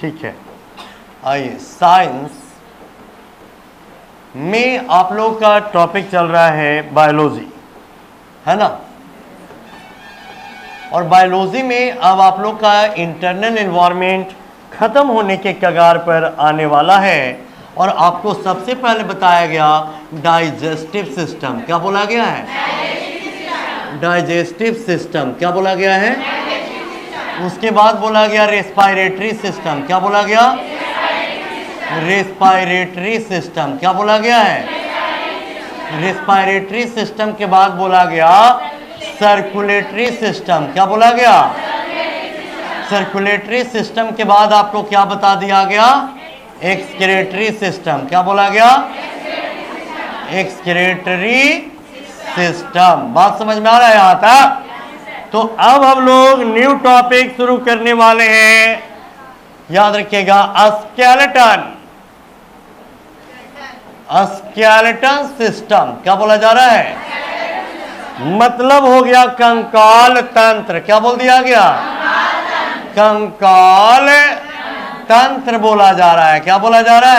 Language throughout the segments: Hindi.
ठीक है, आइए साइंस में आप लोग का टॉपिक चल रहा है बायोलॉजी, है ना। और बायोलॉजी में अब आप लोग का इंटरनल एनवायरनमेंट खत्म होने के कगार पर आने वाला है और आपको सबसे पहले बताया गया डाइजेस्टिव सिस्टम। क्या बोला गया है? Digestive system. क्या बोला गया है? उसके बाद बोला गया रेस्पिरेटरी सिस्टम। क्या बोला गया? Respiratory system. क्या बोला गया है? रेस्पिरेटरी सिस्टम के बाद बोला गया सर्कुलेटरी सिस्टम। क्या बोला गया? सर्कुलेटरी सिस्टम के बाद आपको क्या बता दिया गया? Excretory system. क्या बोला गया? Excretory system. बात समझ में आ रहा है यहां तक? तो अब हम लोग न्यू टॉपिक शुरू करने वाले हैं। याद रखिएगा, स्केलेटन। Skeleton system. क्या बोला जा रहा है? मतलब हो गया कंकाल तंत्र। क्या बोल दिया गया? कंकाल तंत्र बोला जा रहा है। क्या बोला जा रहा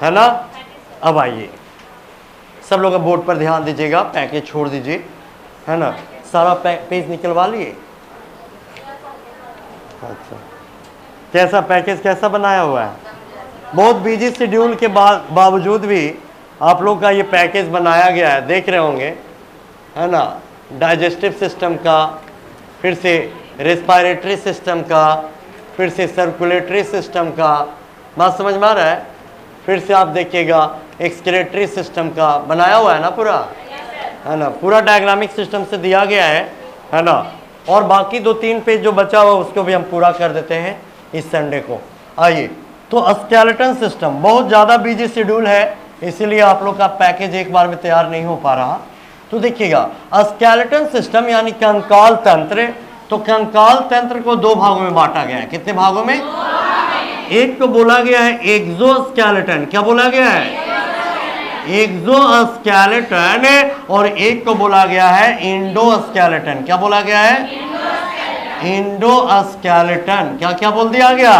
है ना। अब आइए सब लोग बोर्ड पर ध्यान दीजिएगा, पैकेज छोड़ दीजिए, है ना। सारा पेज निकलवा लिए? अच्छा, कैसा पैकेज कैसा बनाया हुआ है? बहुत बिजी शेड्यूल के बावजूद भी आप लोग का ये पैकेज बनाया गया है, देख रहे होंगे, है ना। डाइजेस्टिव सिस्टम का, फिर से रेस्पिरेटरी सिस्टम का, फिर से सर्कुलेटरी सिस्टम का। बात समझ में आ रहा है? फिर से आप देखिएगा एक्सक्रेटरी सिस्टम का बनाया हुआ है ना पूरा, है ना। पूरा डायग्रामिक सिस्टम से दिया गया है ना। और बाकी 2-3 पेज जो बचा हुआ उसको भी हम पूरा कर देते हैं इस संडे को। आइए, तो स्केलेटन सिस्टम बहुत ज़्यादा बिजी शेड्यूल है, इसीलिए आप लोग का पैकेज एक बार में तैयार नहीं हो पा रहा। तो देखिएगा स्केलेटन सिस्टम यानी कंकाल तंत्र। तो कंकाल तंत्र को 2 भागों में बांटा गया है। कितने भागों में? एक को बोला गया है एक्सोस्केलेटन। क्या बोला गया है? एक्सोस्केलेटन। और एक को बोला गया है इंडोस्केलेटन। क्या बोला गया है? इंडोस्केलेटन। क्या क्या बोल दिया गया?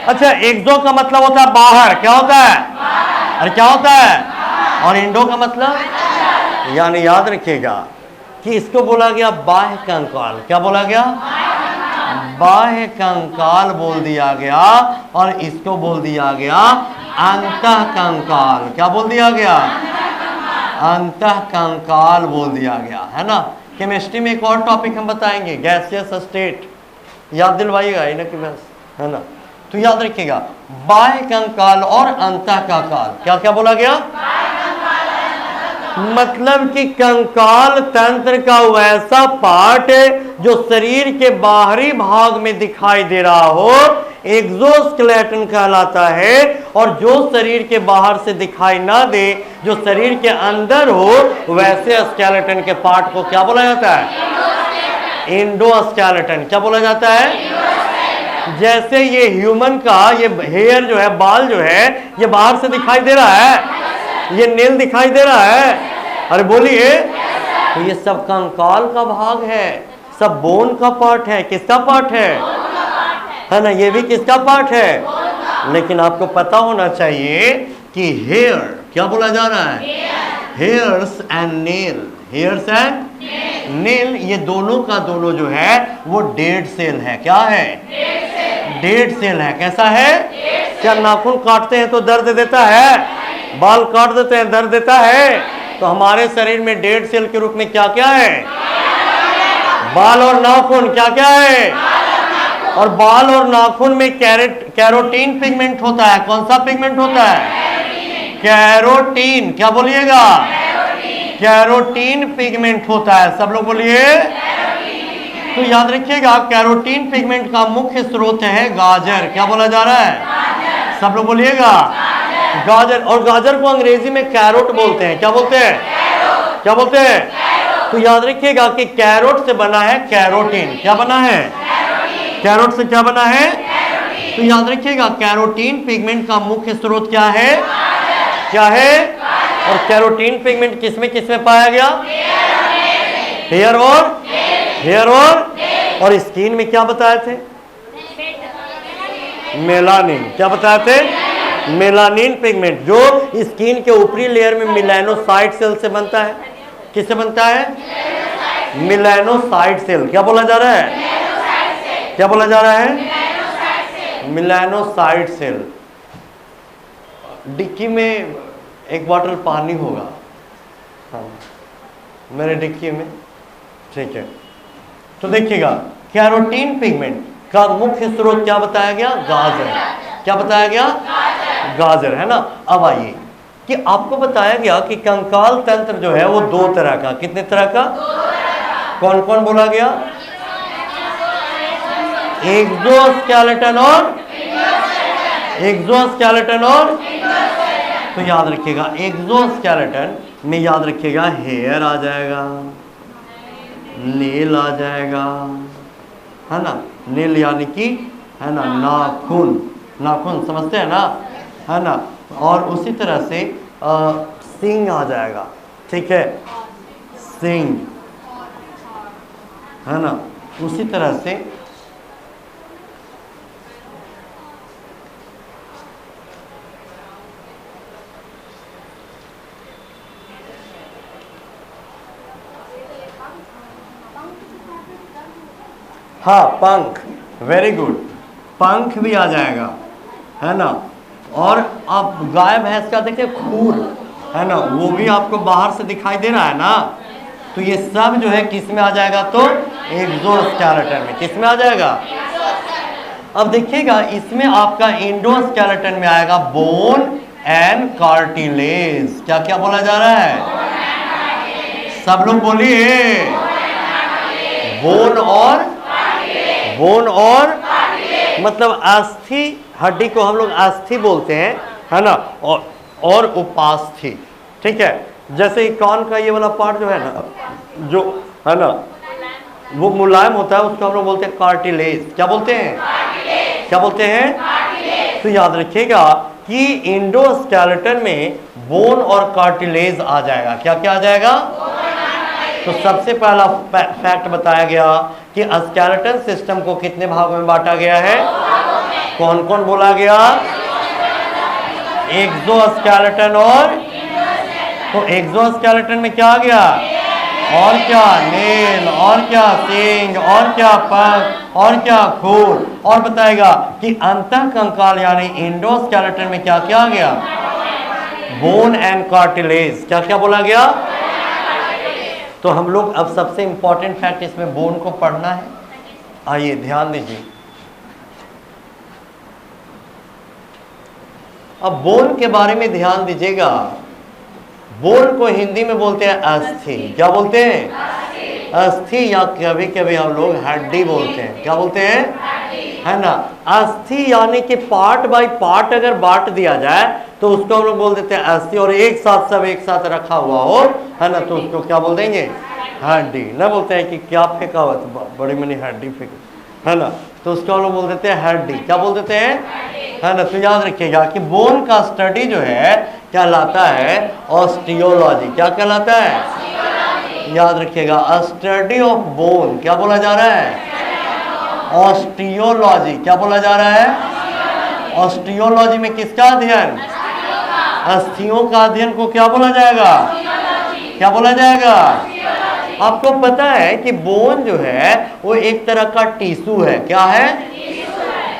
अच्छा, एक्सो का मतलब होता है बाहर। क्या होता है? अरे क्या होता है? और इंडो का मतलब, यानी याद रखिएगा कि इसको बोला गया बाह्य कंकाल। क्या बोला गया? बाह्य कंकाल बोल दिया गया। और इसको बोल दिया गया अंतः कंकाल। क्या बोल दिया गया? अंतः कंकाल बोल दिया गया, है ना। केमिस्ट्री में एक और टॉपिक हम बताएंगे, गैसियस स्टेट। याद दिलवाइएगा इन्हें कि बस, है ना। तो याद रखिएगा बाह्य कंकाल और अंतः कंकाल। क्या क्या बोला गया? मतलब कि कंकाल तंत्र का वैसा पार्ट जो शरीर के बाहरी भाग में दिखाई दे रहा हो एक्सोस्केलेटन कहलाता है। और जो शरीर के बाहर से दिखाई ना दे, जो शरीर के अंदर हो, वैसे स्केलेटन के पार्ट को क्या बोला जाता है? इंडोस्केलेटन। क्या बोला जाता है? जैसे ये ह्यूमन का ये हेयर जो है, बाल जो है, ये बाहर से दिखाई दे रहा है, ये नील दिखाई दे रहा है। अरे बोलिए, तो ये सब कंकाल का भाग है, सब बोन का पार्ट है। किसका पार्ट है ना। ये भी किसका पार्ट है? लेकिन आपको पता होना चाहिए कि हेयर, क्या बोला जा रहा है? Hairs and nail. Hairs and nail, ये दोनों का दोनों जो है वो डेड सेल है। क्या है? डेड सेल है। कैसा है? क्या नाखून काटते हैं तो दर्द देता है? बाल काट देते हैं दर्द देता है? तो हमारे शरीर में डेड सेल के रूप में क्या क्या है? बाल और नाखून। क्या क्या है? और बाल और नाखून में कैरोटीन पिगमेंट होता है। कौन सा पिगमेंट होता है? कैरोटीन। क्या बोलिएगा? कैरोटीन पिगमेंट होता है। सब लोग बोलिए। तो याद रखिएगा कैरोटीन पिगमेंट का मुख्य स्रोत है गाजर। क्या बोला जा रहा है? सब लोग बोलिएगा। गाजर। और गाजर को अंग्रेजी में कैरोट बोलते हैं। क्या बोलते हैं? क्या बोलते हैं? तो याद रखिएगा कि कैरोट से बना है कैरोटीन। क्या बना है? कैरोट से क्या बना है? तो याद रखिएगा कैरोटीन पिगमेंट का मुख्य स्रोत क्या है? क्या है? और कैरोटीन पिगमेंट किसमें किसमें पाया गया? हेयर और स्किन में। क्या बताए थे? मेलानिन। क्या बताए थे? मेलानिन पिगमेंट जो स्किन के ऊपरी लेयर में मेलानोसाइट सेल से बनता है। किससे बनता है? Melanocyte cell. क्या बोला जा रहा है? क्या बोला जा रहा है? Melanocyte cell. डिक्की में एक बॉटल पानी होगा, हाँ मेरे डिक्की में, ठीक है। तो देखिएगा कैरोटीन पिगमेंट का मुख्य स्रोत क्या बताया गया? गाजर। क्या बताया गया? गाजर, है ना। अब आइए कि आपको बताया गया कि कंकाल तंत्र जो है वो दो तरह का, कितने तरह का? कौन कौन बोला गया? एक्सोस्केलेटन और एक्सोस्केलेटन और तो याद रखिएगा एक्सोस्केलेटन में याद रखिएगा हेयर आ जाएगा, नेल आ जाएगा, है ना। नेल यानी कि, है ना, नाखून। नाखून समझते हैं ना, है ना। और उसी तरह से सींग आ जाएगा, ठीक है, सींग, है ना। उसी तरह से हाँ पंख, वेरी गुड, पंख भी आ जाएगा, है ना। और आप गाय भैंस का देखिए खूर, है ना, वो भी आपको बाहर से दिखाई दे रहा है ना। तो ये सब जो है किस में आ जाएगा? तो एक्सोस्केलेटन में। किस में आ जाएगा? अब देखिएगा इसमें आपका एंडोस्केलेटन में आएगा बोन एंड कार्टिलेज। क्या क्या बोला जा रहा है? सब लोग बोलिए। बोन और मतलब अस्थि, हड्डी को हम लोग अस्थि बोलते हैं, है ना। और उपास्थि, ठीक है। जैसे कान का ये वाला पार्ट जो है ना, जो है ना वो मुलायम होता है, उसको हम लोग बोलते हैं कार्टिलेज। क्या बोलते हैं? क्या बोलते हैं? तो याद रखिएगा कि एंडोस्केलेटन में बोन और कार्टिलेज आ जाएगा। क्या क्या आ जाएगा? तो सबसे पहला फैक्ट बताया गया कि स्केलेटन सिस्टम को कितने भागों में बांटा गया है? कौन कौन बोला गया? एक्सोस्केलेटन और तो एक्सोस्केलेटन में क्या आ गया? और क्या? नेल, और क्या? सींग, और क्या? पंख, और क्या? खूर। और बताएगा कि अंतः कंकाल यानी एंडोस्केलेटन में क्या क्या आ गया? Bone and cartilage. क्या क्या बोला गया? तो हम लोग अब सबसे इंपॉर्टेंट फैक्ट इसमें बोन को पढ़ना है। आइए ध्यान दीजिए। अब बोन के बारे में ध्यान दीजिएगा। बोन को हिंदी में बोलते हैं अस्थि। क्या बोलते हैं? अस्थि, या कभी कभी हम लोग हड्डी बोलते हैं। क्या बोलते हैं? है ना। अस्थि यानी कि पार्ट बाय पार्ट अगर बांट दिया जाए तो उसको हम लोग बोल देते हैं अस्थि। और एक साथ सब एक साथ रखा हुआ हो, है ना, तो उसको क्या बोल देंगे? हड्डी। ना बोलते हैं कि क्या फेंका हुआ, तो बड़ी मनी हड्डी फेंकी, है ना, तो उसको हम लोग बोल देते हैं हड्डी। क्या बोल देते हैं? है ना। तो याद रखिएगा कि बोन का स्टडी जो है कहलाता है ऑस्टियोलॉजी। क्या कहलाता है? याद रखिएगा स्टडी ऑफ बोन। क्या बोला जा रहा है? ऑस्टियोलॉजी। क्या बोला जा रहा है? ऑस्टियोलॉजी में किसका अध्ययन? अस्थियों का अध्ययन को क्या बोला जाएगा? क्या बोला जाएगा? आपको पता है कि बोन जो है वो एक तरह का टिश्यू है। क्या है?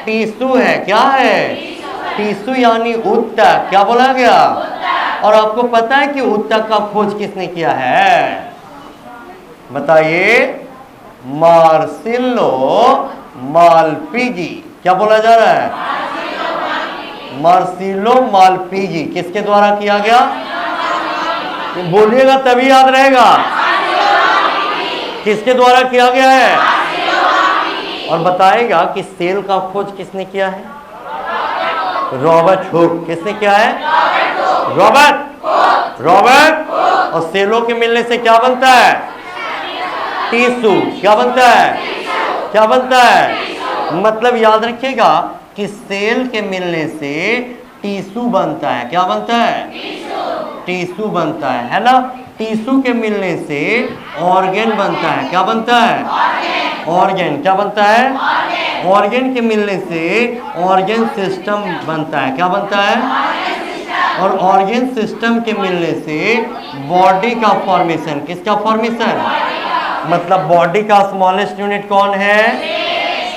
टिश्यू है। क्या है? टिश्यू यानी ऊतक। क्या बोला गया? और आपको पता है कि ऊतक का खोज किसने किया है? बताइए। मार्सिलो मालपिजी। क्या बोला जा रहा है? मार्सिलो मालपिजी। किसके द्वारा किया गया? बोलिएगा तभी याद रहेगा। किसके द्वारा किया गया है? और बताएगा कि सेल का खोज किसने किया है? Robert Hooke. किसने किया है? रॉबर्ट। और सेलों के मिलने से क्या बनता है? टिश्यू। क्या बनता है? क्या बनता है? मतलब याद रखिएगा कि सेल के मिलने से टिश्यू बनता है। क्या बनता है? टिश्यू बनता है ना। टिश्यू के मिलने से ऑर्गेन बनता है। क्या बनता है? ऑर्गेन। क्या बनता है? ऑर्गन के मिलने से ऑर्गन सिस्टम बनता है। क्या बनता है? और ऑर्गन सिस्टम के मिलने से बॉडी का फॉर्मेशन। किसका फॉर्मेशन? मतलब बॉडी का स्मॉलेस्ट यूनिट कौन है?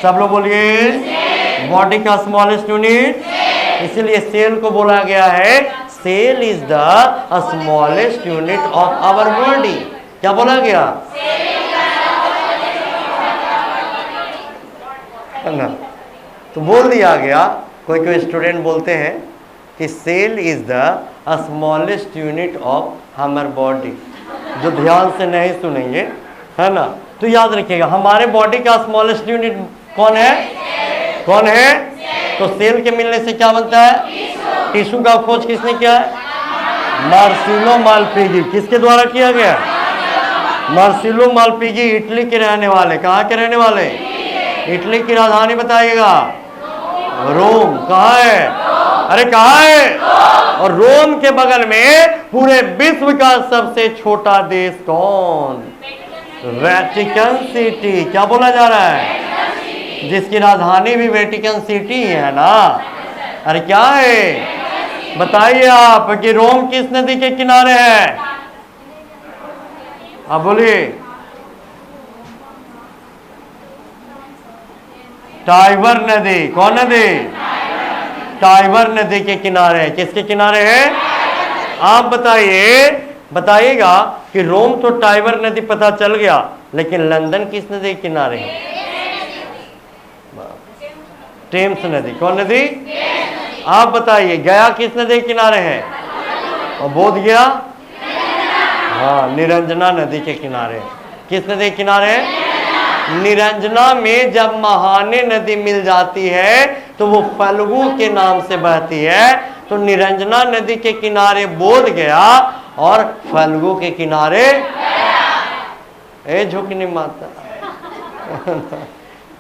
सब लोग बोलिए, बॉडी का स्मॉलेस्ट यूनिट। इसीलिए सेल को बोला गया है cell is the smallest unit of our body. क्या बोला गया? है ना? तो बोल दिया गया। कोई कोई स्टूडेंट बोलते हैं कि cell is the smallest unit of हमार बॉडी। जो ध्यान से नहीं सुनेंगे, है ना, तो याद रखिएगा हमारे बॉडी का स्मॉलेस्ट यूनिट कौन है? कौन है? तो सेल के मिलने से क्या बनता है? टिश्यू का खोज किसने किया है? मार्सिलो मालपिगी। किसके द्वारा किया गया? मार्सिलो मालपिगी, इटली के रहने वाले। कहाँ के रहने वाले? इटली की राजधानी बताइएगा। रोम। कहाँ है? अरे कहाँ है? और रोम के बगल में पूरे विश्व का सबसे छोटा देश कौन? Vatican city. क्या बोला जा रहा है? जिसकी राजधानी भी वेटिकन सिटी है ना। अरे क्या है? बताइए आप कि रोम किस नदी के किनारे है? आप बोलिए। टाइबर नदी। कौन नदी? टाइबर नदी के किनारे है। किसके किनारे है? आप बताइए, बताइएगा कि रोम तो टाइबर नदी पता चल गया, लेकिन लंदन किस नदी के किनारे है? टेम्स नदी। कौन नदी? आप बताइए। गया किस नदी के किनारे है? और बोध गया? हाँ, निरंजना नदी के किनारे। किस नदी के किनारे है? निरंजना में जब महाने नदी मिल जाती है तो वो फल्गु के नाम से बहती है। तो निरंजना नदी के किनारे बोध गया और फल्गु के किनारे झुकनी माता।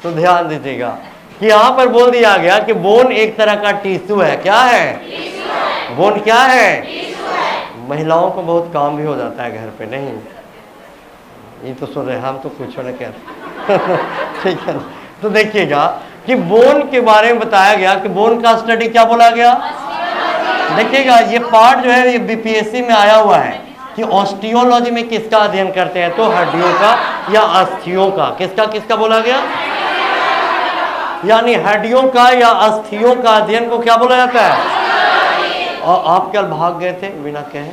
तो ध्यान दीजिएगा कि यहाँ पर बोल दिया गया कि बोन एक तरह का टिश्यू है। क्या है? बोन क्या है? महिलाओं को बहुत काम भी हो जाता है घर पे, नहीं? ये तो सुन रहे, हम तो कुछ नहीं कहते। ठीक है। तो देखिएगा कि बोन के बारे में बताया गया कि बोन का स्टडी क्या बोला गया। देखिएगा ये पार्ट जो है ये बीपीएससी में आया हुआ है कि ऑस्टियोलॉजी में किसका अध्ययन करते हैं, तो हड्डियों का या अस्थियों का। किसका किसका बोला गया? यानी हड्डियों का या अस्थियों का अध्ययन को क्या बोला जाता है? और आप कल भाग गए थे बिना कहे?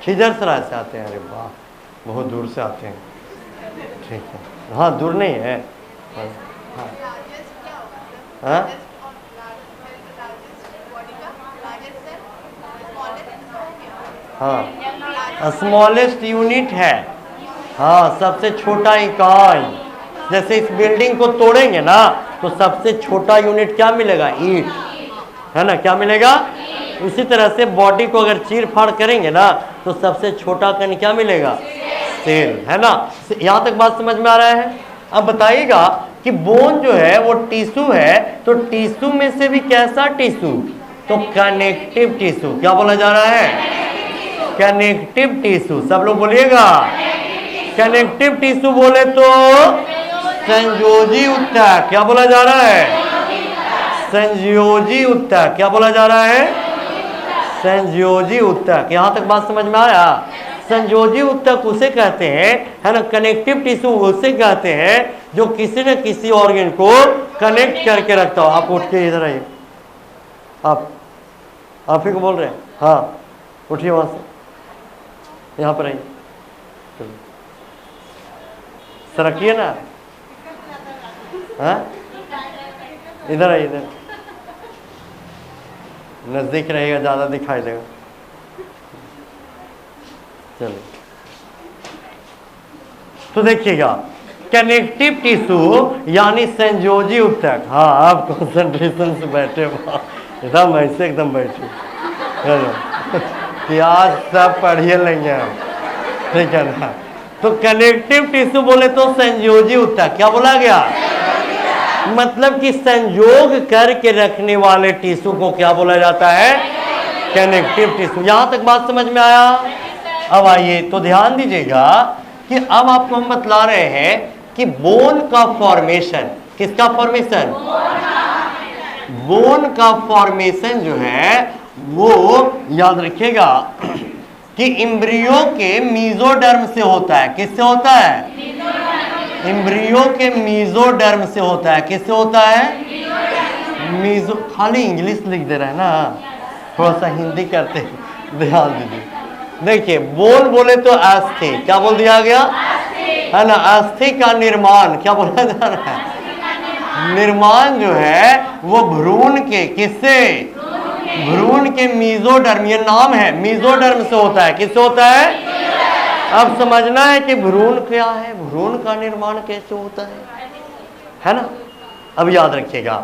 खिजरसराय से आते हैं। अरे वाह, बहुत दूर से आते हैं। ठीक है। हाँ, दूर नहीं है। हाँ, हाँ? हाँ, स्मॉलेस्ट यूनिट है। हाँ, सबसे छोटा इकाई। जैसे इस बिल्डिंग को तोड़ेंगे ना तो सबसे छोटा यूनिट क्या मिलेगा? ईंट, है ना? क्या मिलेगा? उसी तरह से बॉडी को अगर चीर फाड़ करेंगे ना तो सबसे छोटा कण क्या मिलेगा? सेल, है ना? यहाँ तक बात समझ में आ रहा है? अब बताइएगा कि बोन जो है वो टिश्यू है, तो टिश्यू में से भी कैसा टिश्यू? तो कनेक्टिव टिश्यू। क्या बोला जा रहा है? Connective tissue. सब लोग बोलिएगा। कनेक्टिव टिश्यू बोले तो संयोजी ऊतक। क्या बोला जा रहा है? संयोजी ऊतक। क्या बोला जा रहा है? संयोजी ऊतक। यहाँ तक बात समझ में आया? संयोजी ऊतक उसे कहते हैं, है ना, कनेक्टिव टिश्यू उसे कहते हैं जो किसी न किसी ऑर्गन को कनेक्ट करके रखता हो। आप उठ के इधर आइए। आप ही को बोल रहे हैं? हाँ, उठिए वहां से, यहाँ पर आइए। सरकिए ना। हाँ, इधर आइए, इधर नजदीक रहेगा, ज्यादा दिखाई देगा। चलिए, तो देखिएगा कनेक्टिव टिश्यू यानी संयोजी ऊतक। हाँ, आप कंसंट्रेशन से बैठे हो, एकदम ऐसे एकदम बैठे कि आज सब पढ़िए लेंगे हम, ठीक है ना? तो कनेक्टिव टिश्यू बोले तो संयोजी ऊतक। क्या बोला गया? मतलब कि संयोग करके रखने वाले टिश्यू को क्या बोला जाता है? Connective tissue. यहां तक बात समझ में आया? अब आइए तो ध्यान दीजिएगा कि अब आपको हम बतला रहे हैं कि बोन का फॉर्मेशन, किसका फॉर्मेशन? बोन का फॉर्मेशन जो है वो याद रखिएगा कि इम्ब्रियो के मीजोडर्म से होता है। किससे होता है? इम्ब्रियो के मीजोडर्म से होता है। किससे होता है? मीजो। खाली इंग्लिश लिख दे रहे हैं ना, थोड़ा सा हिंदी करते हैं, ध्यान दीजिए। देखिए बोन बोले तो अस्थि, क्या बोल दिया गया है ना? अस्थि का निर्माण क्या बोला जा रहा है? निर्माण जो है वो भ्रूण के, किससे? भ्रूण के मीजोडर्म, ये नाम है, मीजोडर्म से होता है। किससे होता है? अब समझना है कि भ्रूण क्या है, भ्रूण का निर्माण कैसे होता है ना? अब याद रखिएगा,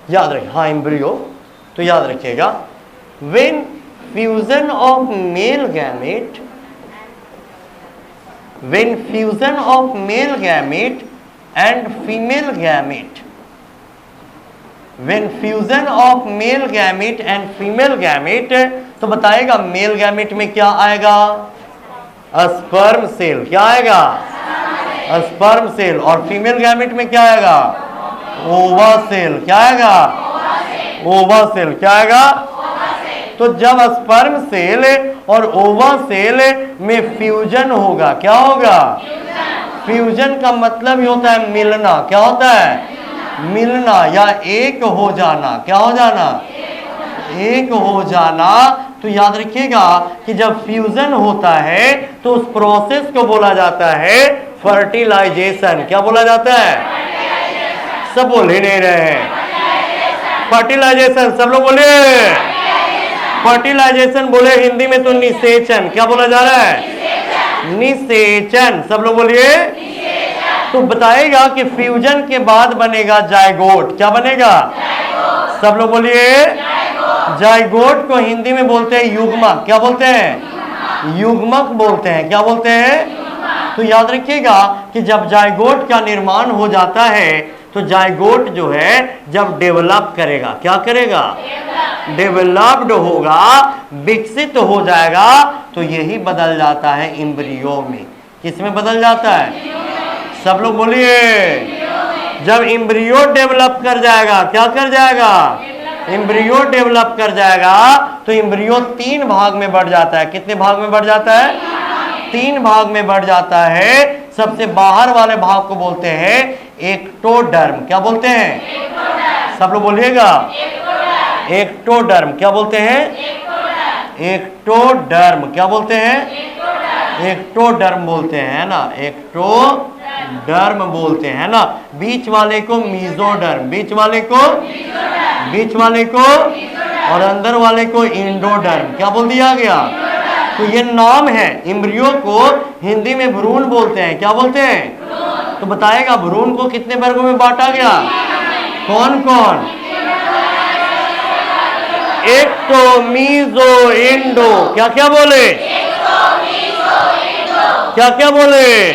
याद रखिए, हाँ एम्ब्रियो, तो याद रखिएगा when fusion of male gamete, when fusion of male gamete and female gamete, when fusion of male gamete and female gamete, तो बताएगा मेल गैमेट में क्या आएगा? Sperm cell. क्या आएगा? Sperm cell. और फीमेल गैमेट में क्या आएगा? ओवा सेल। क्या आएगा? ओवा सेल। क्या आएगा? तो जब स्पर्म सेल और ओवा सेल में फ्यूजन होगा, क्या होगा? फ्यूजन का मतलब ही होता है मिलना। क्या होता है? मिलना या एक हो जाना। क्या हो जाना? एक हो जाना। तो याद रखिएगा कि जब फ्यूजन होता है तो उस प्रोसेस को बोला जाता है फर्टिलाइजेशन। क्या बोला जाता है? सब बोल ही नहीं रहे हैं। फर्टिलाइजेशन, सब लोग बोलिए। फर्टिलाइजेशन बोले हिंदी में तो निषेचन। क्या बोला जा रहा है? निषेचन। सब लोग बोलिए। तो बताएगा कि फ्यूजन के बाद बनेगा जायगोट। क्या बनेगा? सब लोग बोलिए। जायगोट को हिंदी में बोलते हैं युग्मक। क्या बोलते हैं? युग्मक बोलते हैं। क्या बोलते हैं? तो याद रखिएगा कि जब जायगोट का निर्माण हो जाता है तो जायगोट जो है जब डेवलप करेगा, क्या करेगा? डेवलप्ड होगा, विकसित हो जाएगा, तो यही बदल जाता है इम्ब्रियो में। किसमें बदल जाता है? सब लोग बोलिए। जब इम्ब्रियो डेवलप कर जाएगा, क्या कर जाएगा? इम्ब्रियो डेवलप कर जाएगा तो इम्ब्रियो 3 भाग में बढ़ जाता है। कितने भाग में बढ़ जाता है? 3 भाग में बढ़ जाता है। सबसे बाहर वाले भाग को बोलते हैं एक्टोडर्म। क्या बोलते हैं? सब लोग बोलिएगा। एक्टोडर्म। क्या बोलते हैं? एक्टोडर्म। क्या बोलते हैं? एक्टोडर्म बोलते हैं ना, एक्टोडर्म बोलते हैं ना। बीच वाले को मीजोडर्म, बीच वाले को, बीच वाले को, और अंदर वाले को इंडोडर्म। क्या बोल दिया गया? तो ये नाम है। इम्ब्रियो को हिंदी में भ्रूण बोलते हैं। क्या बोलते हैं? तो बताएगा भ्रूण को कितने वर्गों में बांटा गया? कौन कौन? Ecto, meso, endo. क्या क्या बोले? क्या क्या बोले?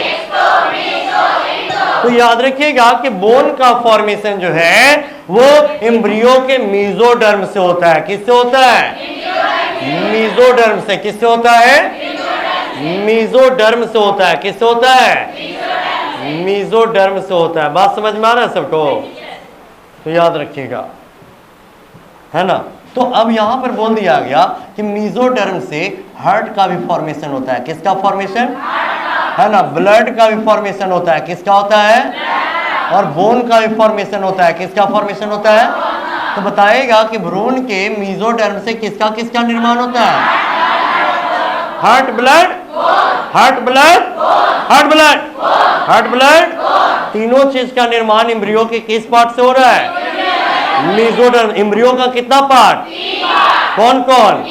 तो याद रखिएगा कि बोन का फॉर्मेशन जो है वो एम्ब्रियो के मीजोडर्म से होता है। किससे होता है? मीजोडर्म से। किससे होता है? मीजोडर्म से होता है। किससे होता है? मीजोडर्म से होता है। बात समझ में आ रहा है सबको? तो याद रखिएगा, है ना। तो अब यहां पर बोल दिया गया कि मीजोडर्म से हार्ट का भी फॉर्मेशन होता है। किसका फॉर्मेशन? है ना। ब्लड का भी फॉर्मेशन होता है। किसका होता है? और बोन का भी फॉर्मेशन होता है। किसका फॉर्मेशन होता है? तो बताएगा कि भ्रूण के मीजोडर्म से किसका किसका निर्माण होता है? Heart blood, heart blood, heart blood, heart blood, तीनों चीज का निर्माण इम्ब्रियो के किस पार्ट से हो रहा है? मीजोडर्म। इम्ब्रियो का कितना पार्ट? कौन कौन?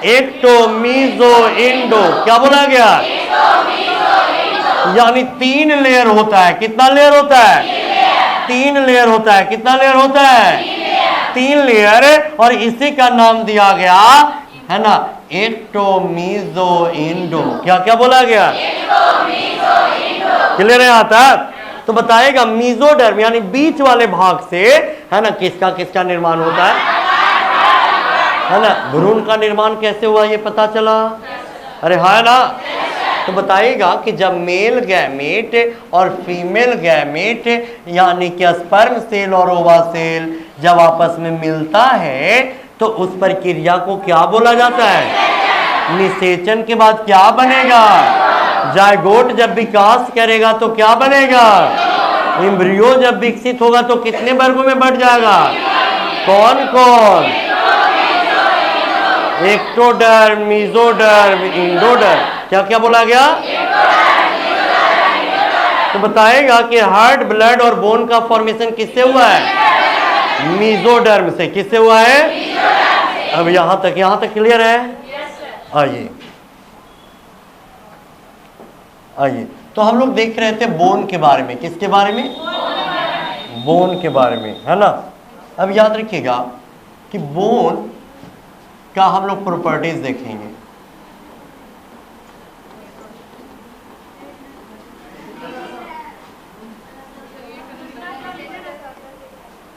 Ecto, meso, endo. क्या बोला गया? यानी 3 लेयर होता है। कितना लेयर होता है? 3 लेयर होता है। कितना लेयर होता है? 3 लेयर। और इसी का नाम दिया गया है ना एक्टो, मीजो, इंडो। क्या क्या बोला गया? क्लियर है यहाँ तक? तो बताएगा मीजोडर्म यानी बीच वाले भाग से, है ना, किसका किसका निर्माण होता है? है ना। भ्रूण का निर्माण कैसे हुआ ये पता चला? अरे हाँ ना। तो बताइएगा कि जब मेल गैमेट और फीमेल गैमेट यानी कि स्पर्म सेल और ओवा सेल जब आपस में मिलता है तो उस प्रक्रिया को क्या बोला जाता है? निषेचन के बाद क्या बनेगा? जायगोट जब विकास करेगा तो क्या बनेगा? एम्ब्रियो जब विकसित होगा तो कितने वर्गों में बढ़ जाएगा? कौन कौन? Ectoderm, mesoderm, endoderm. क्या क्या बोला गया? तो बताएगा कि हार्ट, ब्लड और बोन का फॉर्मेशन किससे हुआ है? मीजोडर्म से। किससे हुआ है? अब यहां तक क्लियर है? आइए आइए, तो हम लोग देख रहे थे बोन के बारे में। किसके बारे में? बोन के बारे में, है ना। अब याद रखिएगा कि बोन का हम लोग प्रॉपर्टीज देखेंगे।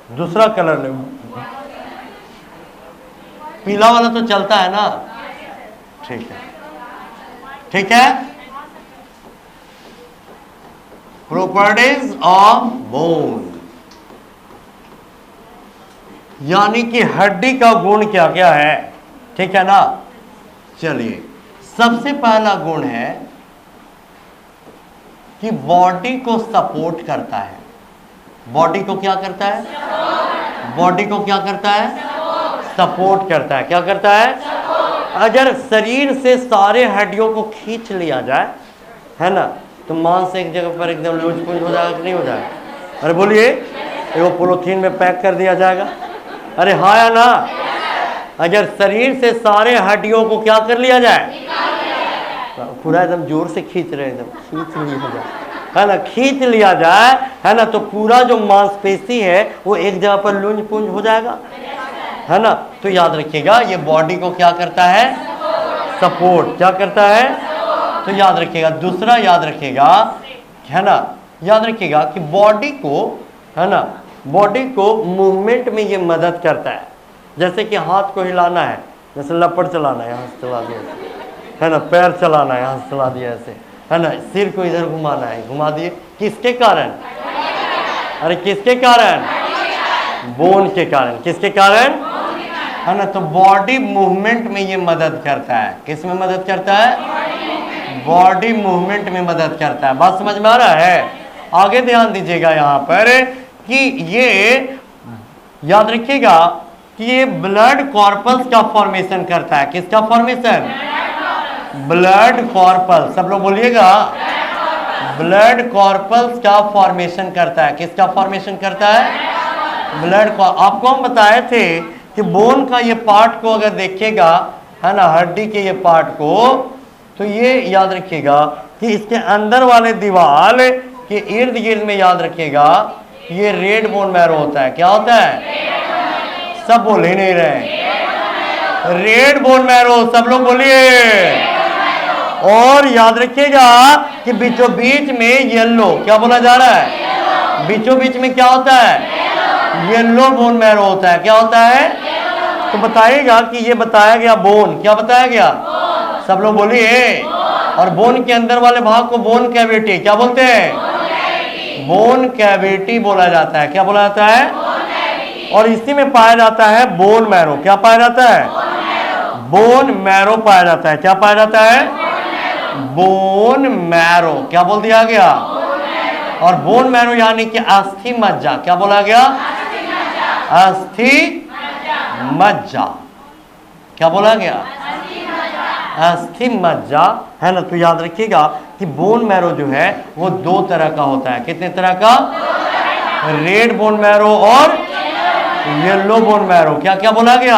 दूसरा कलर ले, पीला वाला तो चलता है ना? ठीक है, ठीक है। प्रॉपर्टीज ऑफ बोन यानी कि हड्डी का गुण क्या क्या है, ठीक है ना। चलिए, सबसे पहला गुण है कि बॉडी को सपोर्ट करता है। बॉडी को क्या करता है? बॉडी को क्या करता है? सपोर्ट करता है। क्या करता है? अगर शरीर से सारे हड्डियों को खींच लिया जाए, है ना, तो मांस एक जगह पर एकदम लूज पुंज हो जाएगा कि नहीं हो जाएगा? अरे बोलिए, वो पॉलीथीन में पैक कर दिया जाएगा। अरे हाँ या ना। अगर शरीर से सारे हड्डियों को क्या कर लिया जाए? पूरा एकदम जोर से खींच रहे, एकदम खींच लिया जाए, है ना, खींच लिया जाए, है ना, तो पूरा जो मांसपेशी है वो एक जगह पर लूंज पुंज हो जाएगा, है ना। तो याद रखिएगा ये बॉडी को क्या करता है? सपोर्ट। क्या करता है? तो याद रखिएगा। दूसरा याद रखिएगा, है ना, याद रखिएगा कि बॉडी को, है ना, बॉडी को मूवमेंट में ये मदद करता है। जैसे कि हाथ को हिलाना है, जैसे लपड़ चलाना है, यहाँ से चला दिया, है ना, पैर चलाना है, यहाँ से चला दिया ऐसे, है ना, सिर को इधर घुमाना है, घुमा दिए। किसके कारण? अरे किसके कारण? बोन के कारण। किसके कारण? है ना। तो बॉडी मूवमेंट में ये मदद करता है। किस में मदद करता है? बॉडी मूवमेंट में मदद करता है। बात समझ में आ रहा है? आगे ध्यान दीजिएगा यहाँ पर कि ये याद रखिएगा कि ये ब्लड कॉर्पस का फॉर्मेशन करता है। किसका फॉर्मेशन? Blood corpus. सब लोग बोलिएगा, ब्लड कॉर्पस का फॉर्मेशन करता है। किसका फॉर्मेशन करता है? ब्लड को। आपको हम बताए थे कि बोन का ये पार्ट को अगर देखिएगा, है ना, हड्डी के ये पार्ट को, तो ये याद रखिएगा कि इसके अंदर वाले दीवार के इर्द गिर्द में याद रखिएगा ये रेड बोन मैरो होता है। क्या होता है? सब बोल ही नहीं रहे। Red bone marrow. सब लोग बोलिए। और याद रखिएगा कि बीचों बीच में येलो, क्या बोला जा रहा है? बीचों बीच में क्या होता है? येलो बोन मैरो होता है। क्या होता है? तो बताइएगा कि ये बताया गया बोन। क्या बताया गया? सब लोग बोलिए। और बोन के अंदर वाले भाग को बोन कैविटी क्या बोलते हैं? बोन कैविटी बोला जाता है। क्या बोला जाता है? और इसी में पाया जाता है बोन मैरो। क्या पाया जाता है? बोन मैरो पाया जाता है। क्या पाया जाता है? Bone marrow. क्या बोल दिया गया? और बोन मैरो यानी कि अस्थि मज्जा। क्या बोला गया? अस्थि मज्जा। क्या बोला गया? अस्थि मज्जा, है ना। तो याद रखिएगा कि बोन मैरो जो है वो दो तरह का होता है। कितने तरह का? रेड बोन मैरो और येलो बोन मैरो। क्या क्या बोला गया?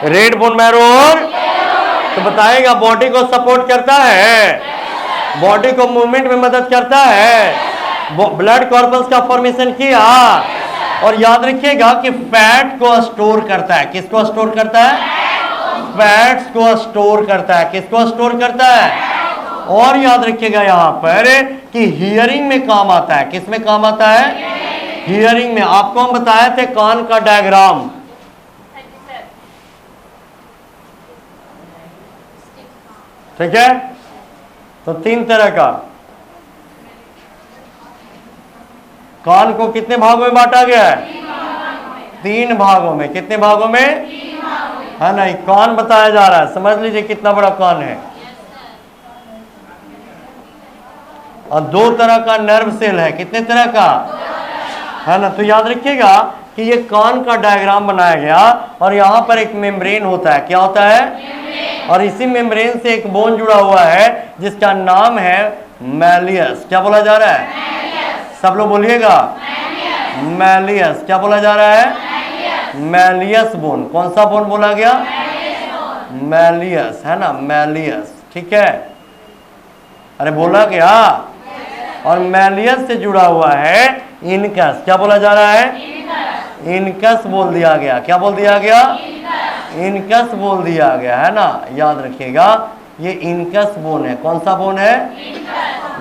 रेड बोन मैरो और, तो बताएगा बॉडी को सपोर्ट करता है, बॉडी को मूवमेंट में मदद करता है, ब्लड कॉर्पस का फॉर्मेशन किया, और याद रखिएगा कि फैट को स्टोर करता है। किसको स्टोर करता है? फैट्स को स्टोर करता है। किसको स्टोर करता है? और याद रखिएगा यहाँ पर कि हियरिंग में काम आता है। किस में काम आता है? हियरिंग में। आपको हम बताए थे कान का डायग्राम, ठीक है, तो 3 तरह का। कान को कितने भागों में बांटा गया है? 3 भागों में। कितने भागों में? है ना, एक कान बताया जा रहा है, समझ लीजिए कितना बड़ा कान है। और 2 तरह का नर्व सेल है। कितने तरह का? है ना, तो याद रखिएगा कि ये कान का डायग्राम बनाया गया और यहाँ पर एक मेम्ब्रेन होता है। क्या होता है? और इसी मेम्ब्रेन से एक बोन जुड़ा हुआ है जिसका नाम है मैलियस। क्या बोला जा रहा है? सब लोग बोलिएगा, मैलियस। क्या बोला जा रहा है? Malleus bone. कौन सा बोन बोला गया? मैलियस, है ना, मैलियस। ठीक है, अरे बोला क्या? और मैलियस से जुड़ा हुआ है इनकस। क्या बोला जा रहा है? इनकस बोल दिया गया। क्या बोल दिया गया? इनकस बोल दिया गया, है ना, याद रखिएगा ये इनकस बोन है। कौन सा बोन है?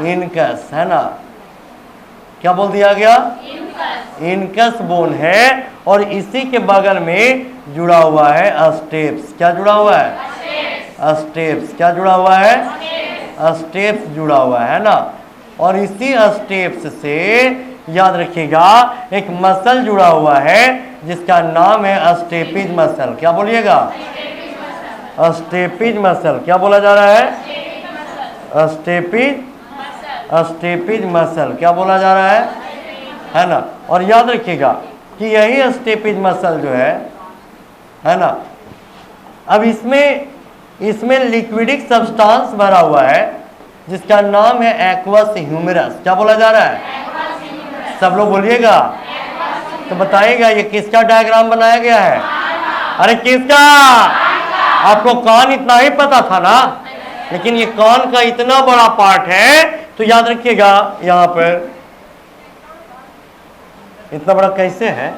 इनकस, है ना। क्या बोल दिया गया? इनकस बोन है। और इसी के बगल में जुड़ा हुआ है अस्टेप्स। क्या जुड़ा हुआ है? अस्टेप्स। क्या जुड़ा हुआ है? अस्टेप्स जुड़ा हुआ है ना। और इसी अस्टेप्स से याद रखिएगा एक मसल जुड़ा हुआ है जिसका नाम है अस्टेपिज मसल। क्या बोलिएगा? अस्टेपिज मसल। क्या बोला जा रहा है? अस्टेपिज, अस्टेपिज मसल। क्या बोला जा रहा है ना। और याद रखिएगा कि यही अस्टेपिज मसल जो है ना, अब इसमें लिक्विडिक सब्सटेंस भरा हुआ है जिसका नाम है एक्वस ह्यूमरस। क्या बोला जा रहा है? सब लोग बोलिएगा, तो बताइएगा ये किसका डायग्राम बनाया गया है? अरे किसका? आपको कान इतना ही पता था ना, लेकिन ये कान का इतना बड़ा पार्ट है, तो याद रखिएगा यहां पर इतना बड़ा कैसे है?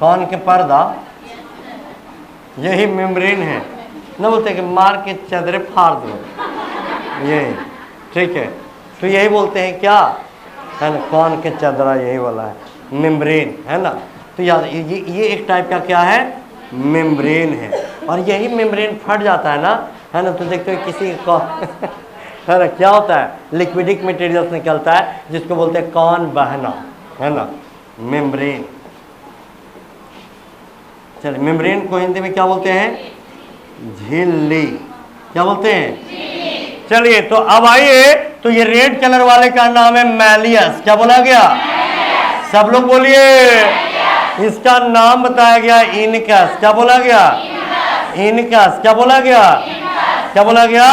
कान के पर्दा, यही मेम्ब्रेन है ना, बोलते हैं कि मार के चदरे फाड़ दो, यही। ठीक है, तो यही बोलते हैं क्या, है ना, कान के चदरा यही वाला है, मेम्ब्रेन, है ना। तो याद ये एक टाइप का क्या है? मेम्ब्रेन है। और यही मेम्ब्रेन फट जाता है ना, है ना, तो देखते हो किसी का है ना, क्या होता है? लिक्विडिक मटेरियल्स निकलता है जिसको बोलते हैं कान बहना, है ना, मेम्ब्रेन। चलिए, मेम्ब्रेन को हिंदी में क्या बोलते हैं? झिल्ली। क्या बोलते हैं? चलिए, तो अब आइए, तो ये रेड कलर वाले का नाम है मैलियस। क्या बोला गया? सब लोग बोलिए। इसका नाम बताया गया इनकस। क्या बोला गया? इनकस। क्या बोला गया? क्या बोला गया?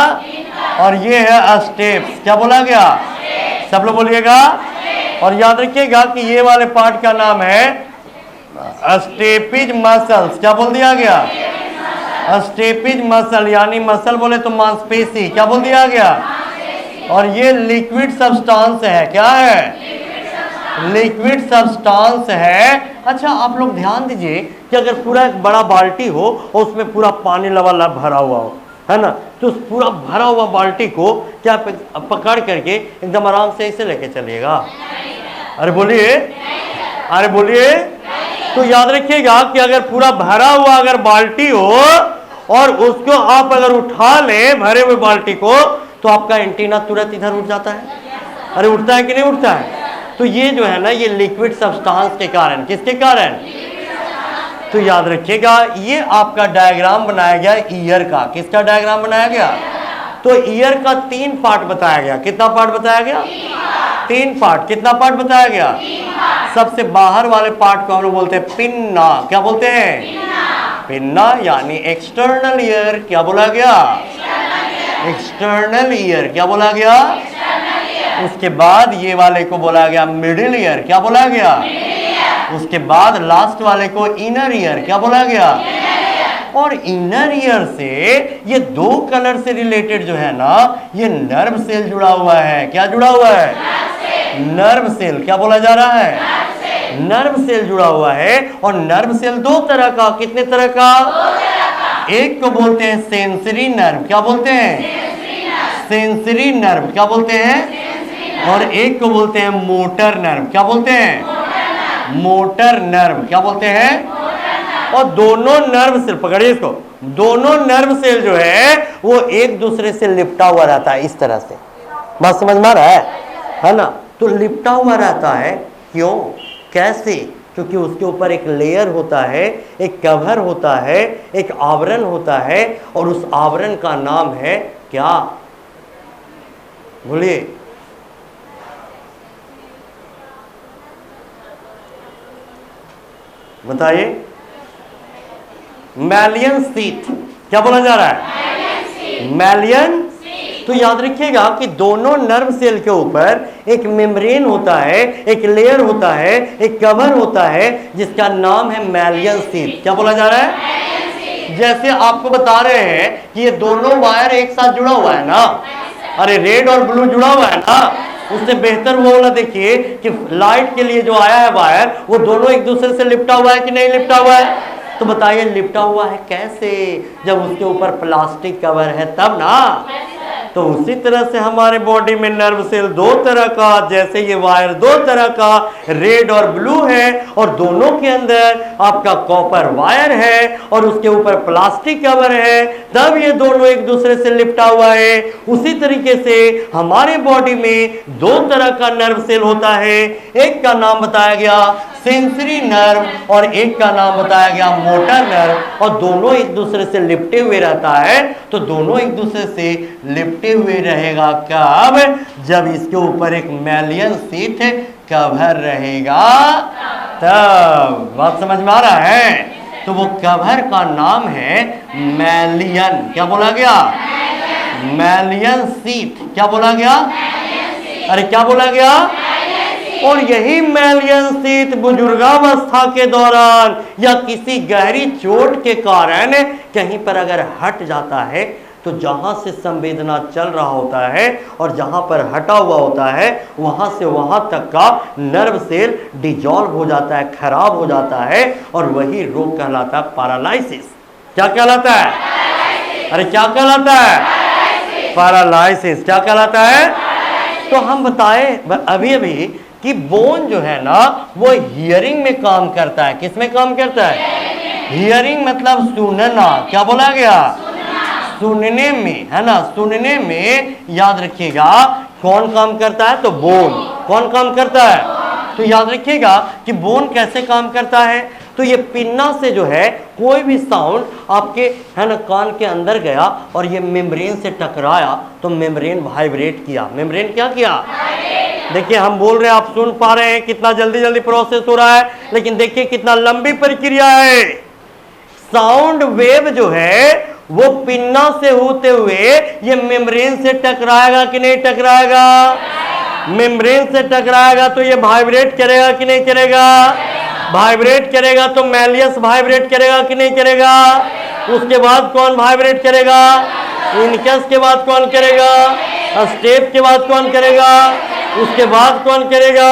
और ये है अस्टेप्स। क्या बोला गया? सब लोग बोलिएगा। और याद रखिएगा कि ये वाले पार्ट का नाम है अस्टेपिज मसल्स। क्या बोल दिया गया? अस्टेपिज मसल, यानी मसल बोले तो मांसपेशी। क्या बोल दिया गया? और ये लिक्विड सब्सटेंस है। क्या है? लिक्विड सब्सटेंस है। अच्छा, आप लोग ध्यान दीजिए कि अगर पूरा एक बड़ा बाल्टी हो और उसमें पूरा पानी लबालब भरा हुआ हो, है ना, तो उस पूरा भरा हुआ बाल्टी को क्या पकड़ करके एकदम आराम से ऐसे लेके चलिएगा? अरे बोलिए, अरे बोलिए। तो याद रखिएगा कि अगर पूरा भरा हुआ अगर बाल्टी हो और उसको आप अगर उठा ले भरे हुए बाल्टी को, तो आपका एंटीना तुरंत इधर उठ जाता है। अरे उठता है कि नहीं उठता है? तो ये जो है ना, ये लिक्विड सब्सटेंस के कारण। किसके कारण? तो याद रखिएगा ये आपका डायग्राम बनाया गया ईयर का। किसका डायग्राम बनाया गया? तो ईयर का 3 पार्ट बताया गया। कितना पार्ट बताया गया? 3 पार्ट। कितना पार्ट बताया गया? सबसे बाहर वाले पार्ट को हम लोग बोलते हैं पिन्ना। क्या बोलते हैं? पिन्ना, यानी एक्सटर्नल ईयर। क्या बोला गया? External ear. क्या बोला गया? उसके बाद ये वाले को बोला गया मिडिल ईयर। क्या बोला गया? उसके बाद लास्ट वाले को इनर ईयर। क्या बोला गया? और इनर ईयर से ये 2 कलर से रिलेटेड जो है ना, ये नर्व सेल जुड़ा हुआ है। क्या जुड़ा हुआ है? Nerve cell. क्या बोला जा रहा है? नर्व सेल जुड़ा हुआ है। और नर्व सेल 2 तरह का। कितने तरह का? 2 तरह का। एक को बोलते हैं सेंसरी नर्व। क्या बोलते हैं? सेंसरी नर्व, क्या बोलते हैं? और एक को बोलते हैं मोटर नर्व, क्या बोलते हैं? मोटर नर्व, क्या बोलते हैं? और दोनों नर्व सेल, पकड़िए इसको, दोनों नर्व सेल जो है वो एक दूसरे से लिपटा हुआ रहता है इस तरह से। बात समझ में आ रहा है ना? तो लिपटा हुआ रहता है, क्यों, कैसे? क्योंकि उसके ऊपर एक लेयर होता है, एक कवर होता है, एक आवरण होता है, और उस आवरण का नाम है क्या? बोलिए। बताइए। मैलियन सीट, क्या बोला जा रहा है? मैलियन। तो याद रखिएगा कि दोनों नर्व सेल के ऊपर एक मेम्ब्रेन होता है, एक लेयर होता है, एक कवर होता है, जिसका नाम है मैलियन सीट। क्या बोला जा रहा है? जैसे आपको बता रहे हैं कि ये दोनों वायर एक साथ जुड़ा हुआ है ना, अरे रेड और ब्लू जुड़ा हुआ है ना, उससे बेहतर वो वाला देखिए कि लाइट के लिए जो आया है वायर, वो दोनों एक दूसरे से लिपटा हुआ है कि नहीं लिपटा हुआ है? तो बताइए लिपटा हुआ है कैसे? जब उसके ऊपर प्लास्टिक कवर है तब ना। तो उसी तरह से हमारे बॉडी में नर्व सेल दो तरह का, जैसे ये वायर दो तरह का, रेड और ब्लू है, और दोनों के अंदर आपका कॉपर वायर है और उसके ऊपर प्लास्टिक कवर है, तब ये दोनों एक दूसरे से लिपटा हुआ है। उसी तरीके से हमारे बॉडी में दो तरह का नर्व सेल होता है, एक का नाम बताया गया सेंसरी नर्व और एक का नाम बताया गया मोटर नर्व, और दोनों एक दूसरे से लिपटे हुए रहता है। तो दोनों एक दूसरे से लिपटे हुए रहेगा कब? जब इसके ऊपर एक मैलियन सीट कवर रहेगा तब। बात समझ में आ रहा है? तो वो कवर का नाम है मैलियन। क्या बोला गया? Million seat. क्या बोला गया? अरे क्या बोला गया? और यही मैलियन सीट बुजुर्गावस्था के दौरान या किसी गहरी चोट के कारण कहीं पर अगर हट जाता है, तो जहां से संवेदना चल रहा होता है और जहां पर हटा हुआ होता है, वहां से वहां तक का नर्व सेल डिजॉल्व हो जाता है, खराब हो जाता है, और वही रोग कहलाता है पैरालिसिस। क्या कहलाता है? अरे क्या कहलाता है? पैरालिसिस। क्या कहलाता है? तो हम बताए अभी अभी कि बोन जो है ना वो हियरिंग में काम करता है। किस में काम करता है? हियरिंग मतलब सुनना। क्या बोला गया? सुनने में, है ना? सुनने में याद रखिएगा कौन काम करता है? तो बोन। कौन काम करता है? तो याद रखिएगा कि बोन कैसे काम करता है। तो ये पिन्ना से जो है कोई भी साउंड आपके, है ना, कान के अंदर गया और ये मेम्ब्रेन से टकराया, तो मेम्ब्रेन वाइब्रेट किया। मेम्ब्रेन क्या किया? देखिए हम बोल रहे हैं, आप सुन पा रहे हैं, कितना जल्दी जल्दी प्रोसेस हो रहा है, लेकिन देखिए कितना लंबी प्रक्रिया है। साउंड वेव जो है वो पिन्ना से होते हुए ये मेम्ब्रेन से टकराएगा कि नहीं टकराएगा? मेम्ब्रेन से टकराएगा तो ये वाइब्रेट करेगा कि नहीं करेगा? वाइब्रेट करेगा तो मैलियस वाइब्रेट करेगा कि नहीं करेगा? उसके बाद कौन वाइब्रेट करेगा? इनकस के बाद कौन करेगा? स्टेप के बाद कौन करेगा? उसके बाद कौन करेगा?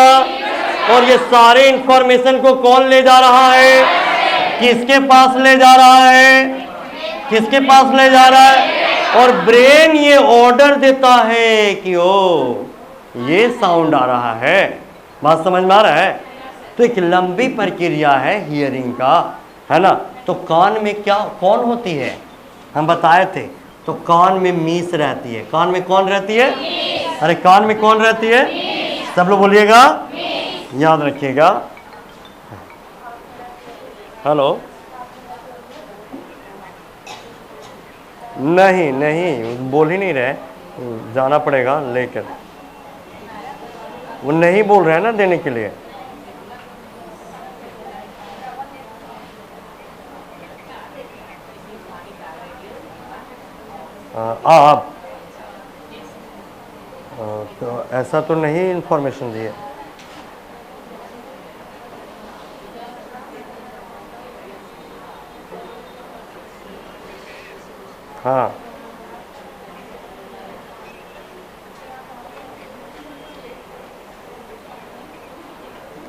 और ये सारे इंफॉर्मेशन को कौन ले जा रहा है? किसके पास ले जा रहा है? किसके पास ले जा रहा है? और ब्रेन ये ऑर्डर देता है कि ओ ये साउंड आ रहा है। बात समझ में आ रहा है? तो एक लंबी प्रक्रिया है हियरिंग का, है ना? तो कान में क्या कौन होती है? हम बताए थे। तो कान में मीस रहती है। कान में कौन रहती है? अरे कान में कौन रहती है? सब लोग बोलिएगा, याद रखिएगा। हेलो, नहीं नहीं बोल ही नहीं रहे, जाना पड़ेगा लेकर। वो नहीं बोल रहे हैं ना देने के लिए। आप तो ऐसा तो नहीं इंफॉर्मेशन दी है। हाँ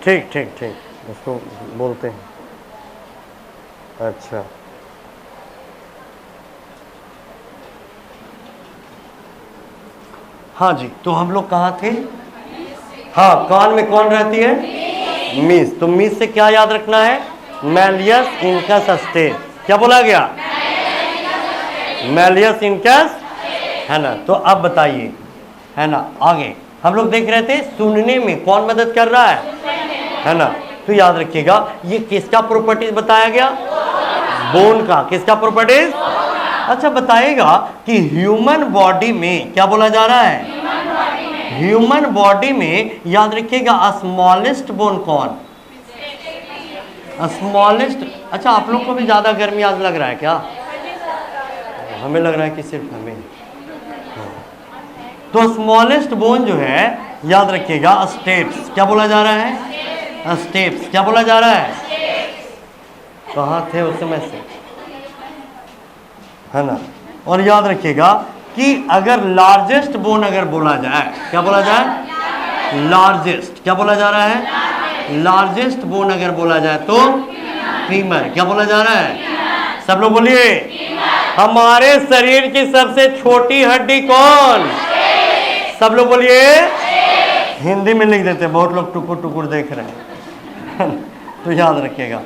ठीक ठीक ठीक, उसको बोलते हैं। अच्छा हाँ जी, तो हम लोग कहाँ थे? हाँ, कान में कौन रहती है? मीस। तो मीस से क्या याद रखना है? Malleus incus state. क्या बोला गया? मैलियस इनकस, है ना। तो अब बताइए, है ना, आगे हम लोग देख रहे थे सुनने में कौन मदद कर रहा है ना। तो याद रखिएगा ये किसका प्रॉपर्टीज बताया गया? बोन का। किसका प्रॉपर्टीज? अच्छा, बताइएगा कि ह्यूमन बॉडी में क्या बोला जा रहा है? ह्यूमन बॉडी में याद रखिएगा स्मॉलेस्ट बोन कौन? स्मॉलेस्ट। अच्छा, आप लोग को भी ज्यादा गर्मी आज लग रहा है क्या? हमें लग रहा है कि सिर्फ हमें। तो स्मॉलेस्ट बोन जो है याद रखिएगा स्टेप्स। क्या बोला जा रहा है? स्टेप्स। क्या बोला जा रहा है? कहाँ थे उस समय से, है ना। और याद रखिएगा कि अगर लार्जेस्ट बोन अगर बोला जाए, क्या बोला जाए? लार्जेस्ट। क्या बोला जा रहा है? लार्जेस्ट बोन अगर बोला जाए तो फीमर। क्या बोला जा रहा है? सब लोग बोलिए। हमारे शरीर की सबसे छोटी हड्डी कौन? सब लोग बोलिए। हिंदी में लिख देते, बहुत लोग टुकुर टुकुर देख रहे हैं। तो याद रखिएगा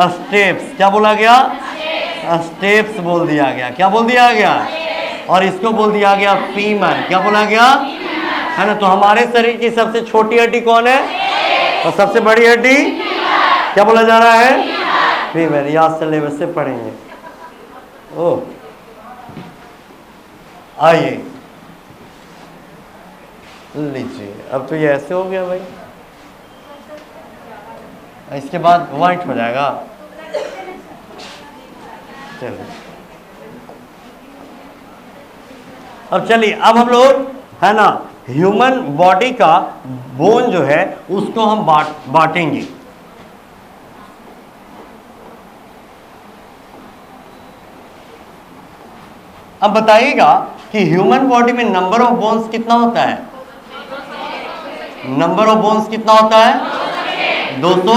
स्टेप्स। क्या बोला गया? स्टेप्स बोल दिया गया। क्या बोल दिया गया? और इसको बोल दिया गया फीमर। क्या बोला गया? है ना। तो हमारे शरीर की सबसे छोटी हड्डी कौन है और सबसे बड़ी हड्डी? क्या बोला जा रहा है? फीमर। याद सिलेबस से पढ़ेंगे। ओ आइए, लीजिए। अब तो ये ऐसे हो गया भाई, इसके बाद व्हाइट हो जाएगा। चलिए, अब चलिए, अब हम लोग, है ना, ह्यूमन बॉडी का बोन जो है उसको हम बांटेंगे। अब बताइएगा कि ह्यूमन बॉडी में नंबर ऑफ बोन्स कितना होता है? नंबर ऑफ बोन्स कितना होता है? 200।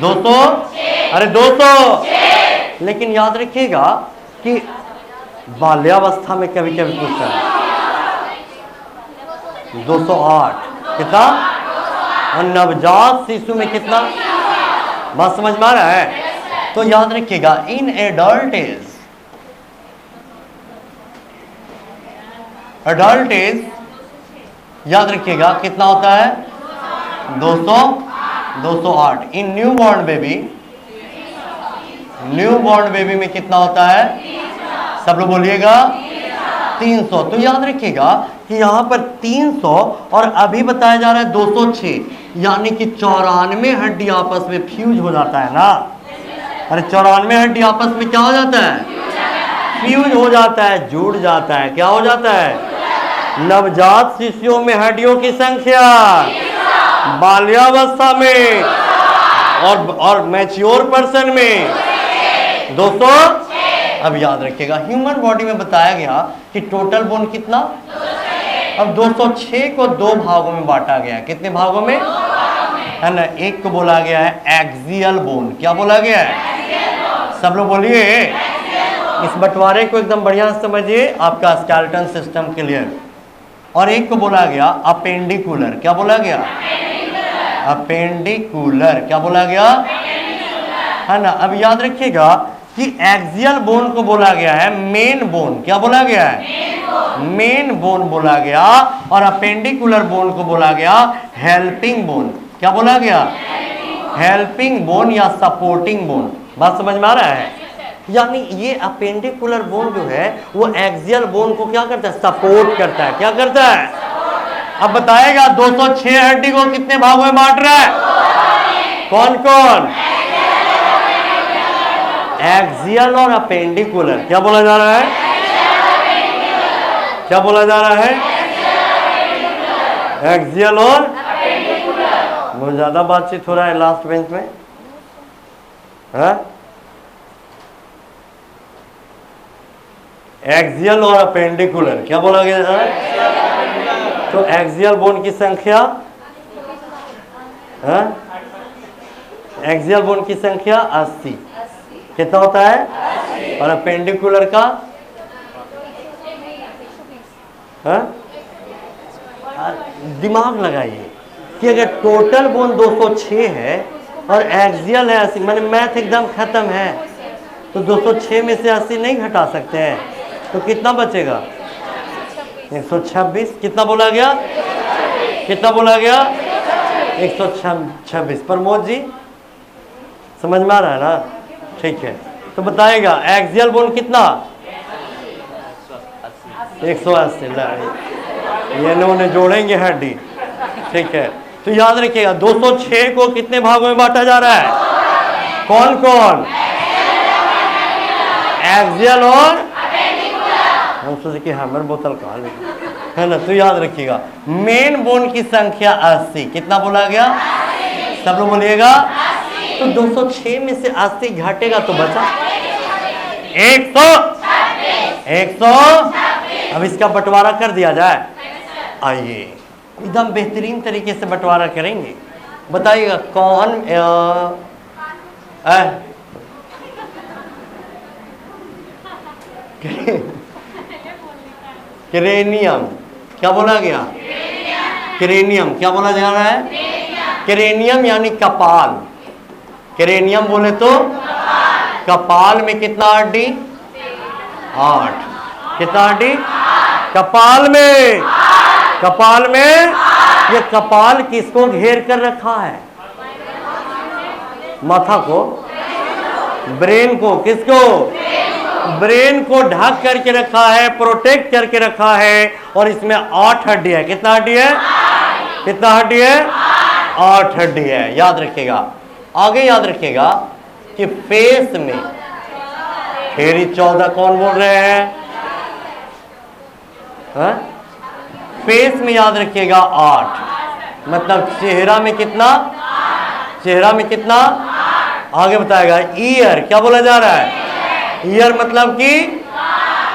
200। अरे 200। लेकिन याद रखिएगा कि बाल्यावस्था में कभी कभी पूछता है 208। कितना? और नवजात शिशु में कितना? बात समझ में आ रहा है? तो याद रखिएगा इन एडल्ट एज याद रखिएगा कितना होता है? 200। 208। इन न्यू बॉर्न बेबी में कितना होता है? सब लोग बोलिएगा 300। तो याद रखिएगा कि यहाँ पर 300 और अभी बताया जा रहा है 206, यानी कि 94 हड्डी आपस में फ्यूज हो जाता है ना। अरे 94 हड्डी आपस में क्या हो जाता है? फ्यूज हो जाता है, जुड़ जाता है। क्या हो जाता है? नवजात शिशुओं में हड्डियों की संख्या बाल्यावस्था में और मैच्योर पर्सन में 200। अब याद रखिएगा ह्यूमन बॉडी में बताया गया कि टोटल बोन कितना? अब 206 को 2 भागों में बांटा गया है। कितने भागों में? है ना। एक को बोला गया है एक्सियल बोन। क्या बोला गया है? सब लोग बोलिए। इस बंटवारे को एकदम बढ़िया समझिए, आपका स्केलेटन सिस्टम क्लियर। और एक को बोला गया अपेंडिकुलर। क्या बोला गया? अपेंडिकुलर। क्या बोला गया? है ना। अब याद रखिएगा कि एक्सियल बोन को बोला गया है मेन बोन। क्या बोला गया है? मेन बोन बोला गया। और अपेंडिकुलर बोन को बोला गया हेल्पिंग बोन। क्या बोला गया? हेल्पिंग बोन या सपोर्टिंग बोन। बात समझ में आ रहा है? यानी ये अपेंडिकुलर बोन जो है वो एक्सियल बोन को क्या करता है? सपोर्ट करता है। क्या करता है? अब बताएगा 206 हड्डी को कितने भागों में बांट रहा है? कौन कौन? एक्सियल और अपेंडिकुलर। क्या बोला जा रहा है? क्या बोला जा रहा है? एक्सियल और बहुत ज्यादा बातचीत हो रहा है लास्ट बेंच में, है? एक्सियल और अपेंडिकुलर। क्या बोला गया है? तो एक्सियल बोन की संख्या, एक्सियल बोन की संख्या 80। कितना होता है? और अपेंडिकुलर का दिमाग लगाइए कि अगर टोटल बोन 206 है और एक्सियल है 80, मैंने मैथ एकदम खत्म है, तो 206 में से 80 नहीं घटा सकते हैं, तो कितना बचेगा? 126। कितना बोला गया? कितना बोला गया? 126। प्रमोद जी समझ में आ रहा है ना? ठीक है, तो बताएगा एक्सियल बोन कितना? 180। ये उन्हें जोड़ेंगे हड्डी। ठीक है, तो याद रखिएगा 206 को कितने भागों में बांटा जा रहा है? कौन कौन? एक्सियल और हम सोचे कि हैमर बोतल कहाँ ले, है ना? तो याद रखिएगा मेन बोन की संख्या 80। कितना बोला गया? सब लोग बोलिएगा। तो 206 में से 80 घटेगा तो बचा 100। अब इसका बंटवारा कर दिया जाए। आइए एकदम बेहतरीन तरीके से बंटवारा करेंगे। बताइएगा कौन क्रेनियम। क्या बोला गया? क्रेनियम। क्या बोला जा रहा है? क्रेनियम यानी कपाल। क्रेनियम बोले तो कपाल में कितना हड्डी? 8। कितना हड्डी? कपाल में। कपाल में। ये कपाल किसको घेर कर रखा है? माथा को, ब्रेन को। किसको? ब्रेन को ढक करके रखा है, प्रोटेक्ट करके रखा है। और इसमें 8 हड्डी है। कितना हड्डी है? कितना हड्डी है? 8 हड्डी है। याद रखिएगा। आगे याद रखिएगा कि फेस में फेरी 14 कौन बोल रहे हैं? फेस में याद रखिएगा 8, मतलब चेहरा में कितना? चेहरा में कितना? आगे बताएगा ईयर। क्या बोला जा रहा है? ईयर मतलब कि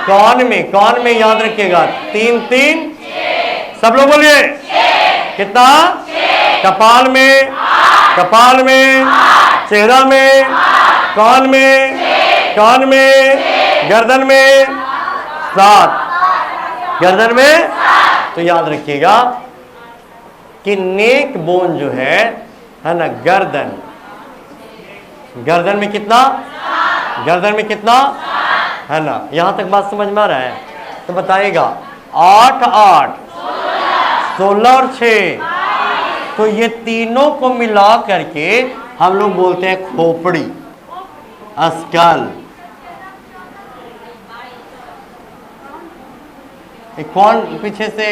कान में। कान में याद रखिएगा 3 सब लोग बोलिए कितना? कपाल में, कपाल में, चेहरा में, कान में, कान में, गर्दन में 7। गर्दन में। तो याद रखिएगा कि नेक बोन जो है ना, गर्दन। गर्दन में कितना? गर्दन में कितना? है ना? यहां तक बात समझ में आ रहा है? तो बताइएगा 8 8 16 और 6। तो ये तीनों को मिला करके हम लोग बोलते हैं खोपड़ी, स्कल। कौन पीछे से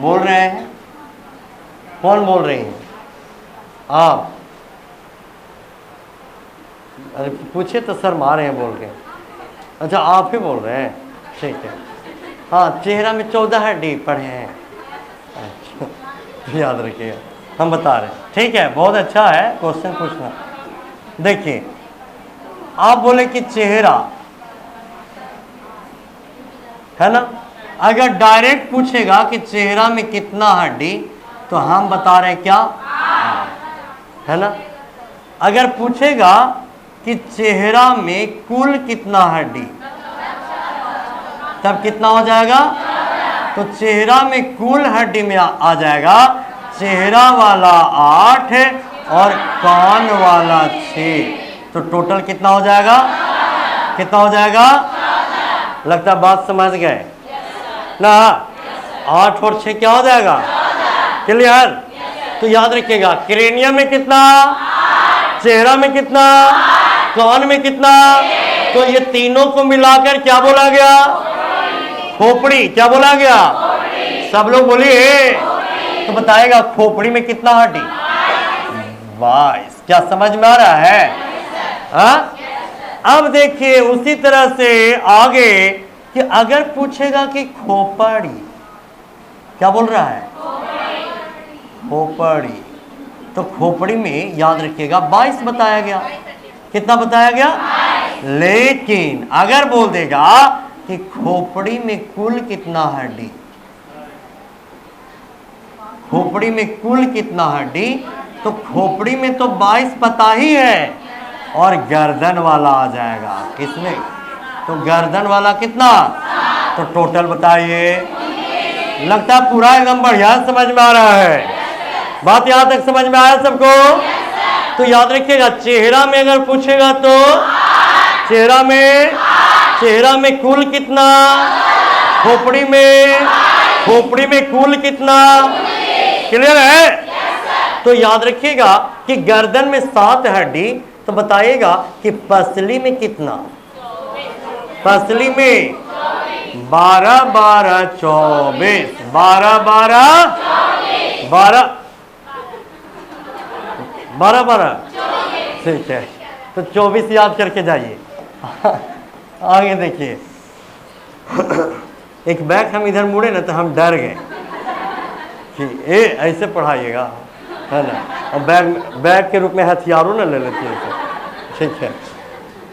बोल रहे हैं? कौन बोल रही हैं? आप? अरे पूछे तो सर मारे हैं बोल के। अच्छा आप ही बोल रहे हैं, ठीक है। हाँ, चेहरा में 14 हड्डी पढ़े हैं। अच्छा, तो याद रखिएगा हम बता रहे हैं। ठीक है, बहुत अच्छा है क्वेश्चन पूछना। देखिए आप बोले कि चेहरा है ना, अगर डायरेक्ट पूछेगा कि चेहरा में कितना हड्डी, तो हम बता रहे हैं क्या? है ना। अगर पूछेगा कि चेहरा में कुल कितना हड्डी, तब कितना हो जाएगा? तो चेहरा में कुल हड्डी में आ जाएगा चेहरा वाला 8 और कान वाला 6। तो टोटल कितना हो जाएगा? कितना हो जाएगा? लगता है बात समझ गए ना। 8 और 6 क्या हो जाएगा? क्लियर? तो याद रखिएगा क्रेनियम में कितना, चेहरा में कितना, कान में कितना। तो ये तीनों को मिलाकर क्या बोला गया? खोपड़ी। क्या बोला गया? सब लोग बोलिए। तो बताएगा खोपड़ी में कितना हड्डी? 22। क्या समझ में आ रहा है? हाँ? अब देखिए उसी तरह से आगे कि अगर पूछेगा कि खोपड़ी, क्या बोल रहा है? खोपड़ी। तो खोपड़ी में याद रखिएगा 22 बताया गया। कितना बताया गया? लेकिन अगर बोल देगा कि खोपड़ी में कुल कितना हड्डी, खोपड़ी में कुल कितना हड्डी, तो खोपड़ी में तो 22 पता ही है, और गर्दन वाला आ जाएगा किसमें? तो गर्दन वाला कितना? तो टोटल बताइए लगता है पूरा एकदम बढ़िया समझ में आ रहा है। बात यहां तक समझ में आया सबको? तो याद रखिएगा, चेहरा में अगर पूछेगा तो चेहरा में कुल कितना, खोपड़ी में कुल कितना, क्लियर है? तो याद रखिएगा कि गर्दन में 7 हड्डी, तो बताइएगा कि पसली में कितना, पसली में 12 12 24, 12 12 12, ठीक है। तो 24 याद करके जाइए। आगे देखिए, एक बैग हम इधर मुड़े ना तो हम डर गए कि ऐसे पढ़ाइएगा, है ना, और बैग के रूप में हथियारों ना ले लेती है, ठीक है।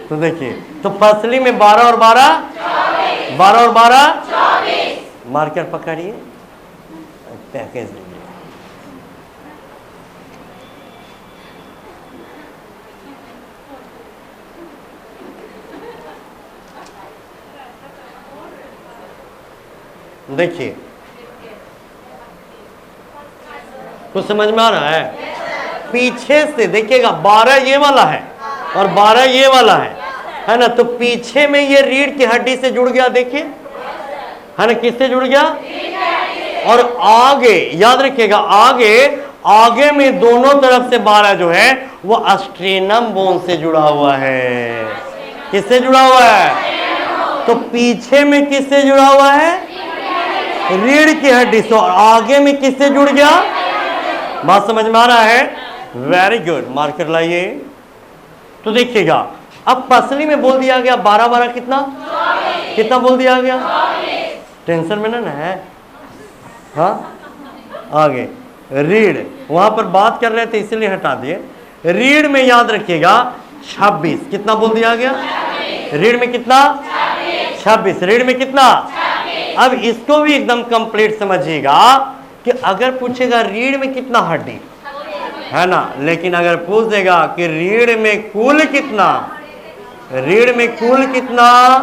तो देखिए, तो फसली में 12 और 12 12 और 12 मार्कर पकड़िए, पैकेज लीजिए। देखिए, कुछ समझ में आ रहा है? पीछे से देखिएगा, 12 ये वाला है और 12 ये वाला है ना। तो पीछे में ये रीढ़ की हड्डी से जुड़ गया, देखिए, है ना, किससे जुड़ गया? और आगे याद रखिएगा, आगे में दोनों तरफ से 12 जो है वो अस्ट्रेनम बोन से जुड़ा हुआ है। किससे जुड़ा हुआ है? तो पीछे में किससे जुड़ा हुआ है? रीढ़ की हड्डी से। और आगे में किससे जुड़ गया? बात समझ में आ रहा है? वेरी गुड, मार्कर लाइए। तो देखिएगा, अब पसली में बोल दिया गया 12 12 कितना बोल दिया गया? टेंशन में ना है। हाँ, आगे रीढ़, वहां पर बात कर रहे थे इसलिए हटा दिए। रीढ़ में याद रखिएगा 26, कितना बोल दिया गया? रीढ़ में कितना? 26। रीढ़ में कितना? अब इसको भी एकदम कंप्लीट समझिएगा कि अगर पूछेगा रीढ़ में कितना हड्डी, है ना, लेकिन अगर पूछ देगा कि रीढ़ में कुल कितना, रीढ़ में कुल कितना,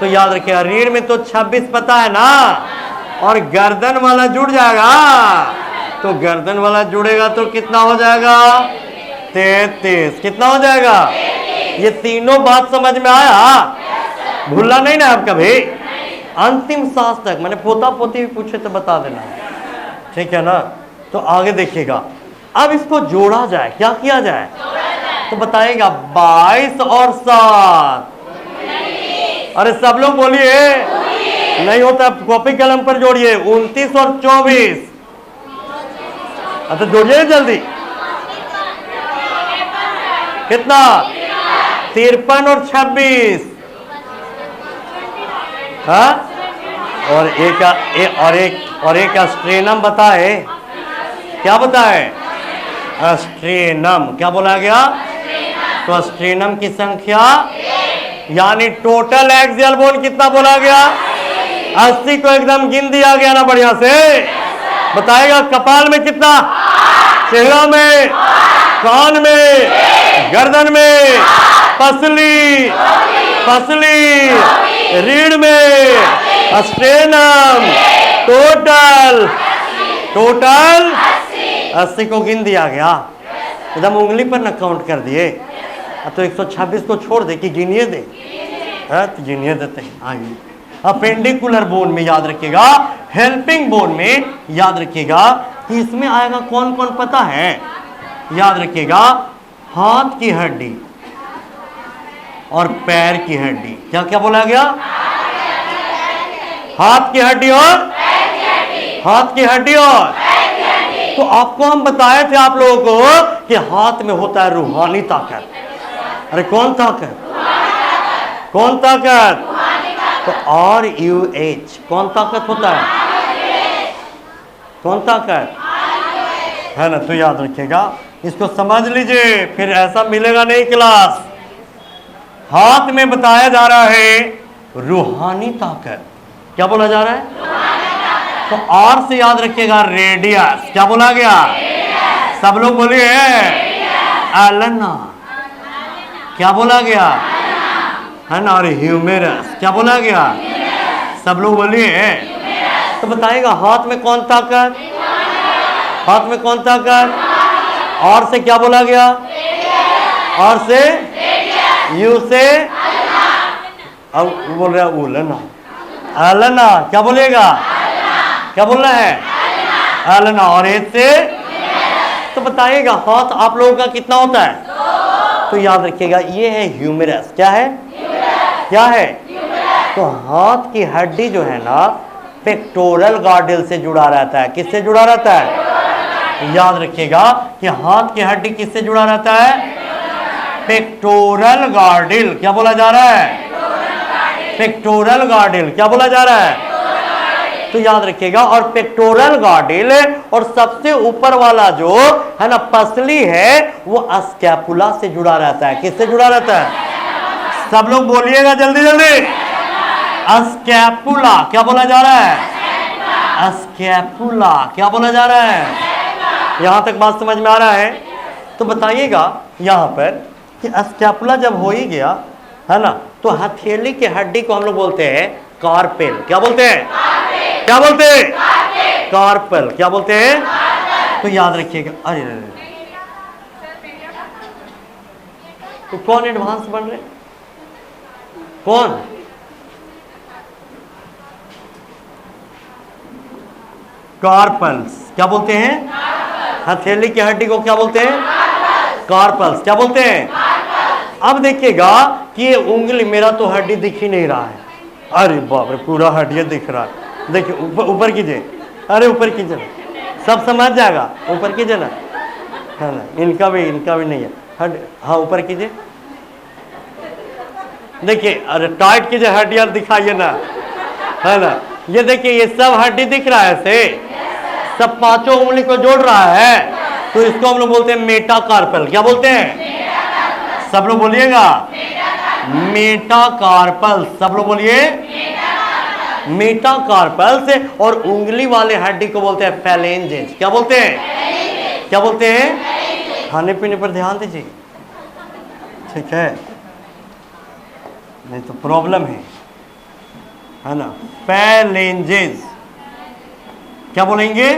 तो याद रखिएगा रीढ़ में तो 26 पता है ना, और गर्दन वाला जुड़ जाएगा। तो गर्दन वाला जुड़ेगा तो कितना हो जाएगा? 33। कितना हो जाएगा? ये तीनों बात समझ में आया? भूलना नहीं ना आप कभी, अंतिम सांस तक। मैंने पोता पोती भी पूछे तो बता देना, ठीक है ना। तो आगे देखिएगा, अब इसको जोड़ा जाए, क्या किया जाए? तो बताइएगा 22 और 7। अरे सब लोग बोलिए, नहीं होता कॉपी कलम पर जोड़िए। 29 और 24, अच्छा जोड़िए जल्दी। कितना? 53 और 26, हाँ, और एक अस्ट्रेनम बताए। क्या बताए? अस्ट्रेनम। क्या बोला गया? तो अस्ट्रेनम की संख्या, यानी टोटल एक्सियल बोन कितना बोला गया? 80 को एकदम गिन दिया गया ना बढ़िया से। बताएगा कपाल में कितना, चेहरा में, कान में, गर्दन में, पसली, रीढ़ में, अस्ट्रेनम, टोटल 80 को गिन दिया गया। एकदम उंगली पर ना काउंट कर दिए। तो 126 को छोड़ दे कि गिनिए दे, तो गिनिए देते हैं। आइए, अपेंडिकुलर बोन में याद रखिएगा, हेल्पिंग बोन में याद रखिएगा कि इसमें आएगा कौन कौन पता है? याद रखिएगा, हाथ की हड्डी और पैर की हड्डी। क्या क्या बोला गया? हाथ की हड्डी और हाथ की हड्डी और तो आपको हम बताए थे आप लोगों को कि हाथ में होता है रूहानी ताकत। अरे कौन ताकत? कौन ताकत? तो RUH कौन ताकत होता है? कौन ताकत है ना? तो याद रखिएगा, इसको समझ लीजिए, फिर ऐसा मिलेगा नहीं क्लास। हाथ में बताया जा रहा है रूहानी ताकत। क्या बोला जा रहा है? तो R से याद रखिएगा रेडियस। क्या बोला गया? सब लोग बोलिए एलना। क्या बोला गया? है ना। और ह्यूमेरस। क्या बोला गया? सब लोग बोलिए तो बताएगा हाथ में कौन ताकत, हाथ में कौन ताकत, और से क्या बोला गया, और से यू से, अब बोल रहा है उलना, अलना, क्या बोलेगा, क्या बोलना है, अलना, और ए से, तो बताइएगा हाथ आप लोगों का कितना होता है, तो याद रखिएगा ये है ह्यूमरस, क्या है, क्या है, तो हाथ की हड्डी जो है ना पेक्टोरल गार्डिल से जुड़ा रहता है, किससे जुड़ा रहता है, याद रखिएगा कि हाथ की हड्डी किससे जुड़ा रहता है, पेक्टोरल गार्डिल, क्या बोला जा रहा है, पेक्टोरल गार्डिल, क्या बोला जा रहा है, तो याद रखिएगा, और पेक्टोरल गार्डिल और सबसे ऊपर वाला जो है ना पसली है वो स्कैपुला से जुड़ा रहता है, किससे जुड़ा रहता है, सब लोग बोलिएगा जल्दी जल्दी, स्कैपुला, क्या बोला जा रहा है, स्कैपुला, क्या बोला जा रहा है, यहां तक बात समझ में आ रहा है, तो बताइएगा यहां पर कि स्कैपुला जब हो ही गया है ना, तो हथेली की हड्डी को हम लोग बोलते हैं कार्पेल, क्या बोलते हैं, क्या बोलते हैं, कार्पेल, क्या बोलते हैं, तो याद रखिएगा, अरे तो कौन एडवांस बन रहे, कौन, कार्पल्स, क्या बोलते हैं, हथेली की हड्डी को क्या बोलते हैं, कार्पल्स, क्या बोलते हैं, अब देखिएगा कि ये उंगली, मेरा तो हड्डी दिख ही नहीं रहा है, अरे बाप रे पूरा हड्डी दिख रहा है, देखिए ऊपर ऊपर कीजिए, अरे ऊपर कीजिए ना, सब समझ जाएगा, ऊपर कीजिए ना, है ना, इनका भी नहीं है हड्डी, हाँ ऊपर कीजिए, देखिए अरे टाइट कीजिए हड्डियां दिखाइए ना, है ना, ये देखिए ये सब हड्डी दिख रहा है से, सब पांचों उंगली को जोड़ रहा है, तो इसको हम लोग बोलते हैं मेटाकार्पल, क्या बोलते हैं, सब लोग बोलिएगा, मेटाकार्पल, सब लोग बोलिए, मेटाकार्पल से, और उंगली वाले हड्डी को बोलते हैं फैलेंजेस, क्या बोलते हैं, क्या बोलते हैं, खाने पीने पर ध्यान दीजिए, ठीक है, नहीं तो प्रॉब्लम है ना, फैलेंजेस, क्या बोलेंगे,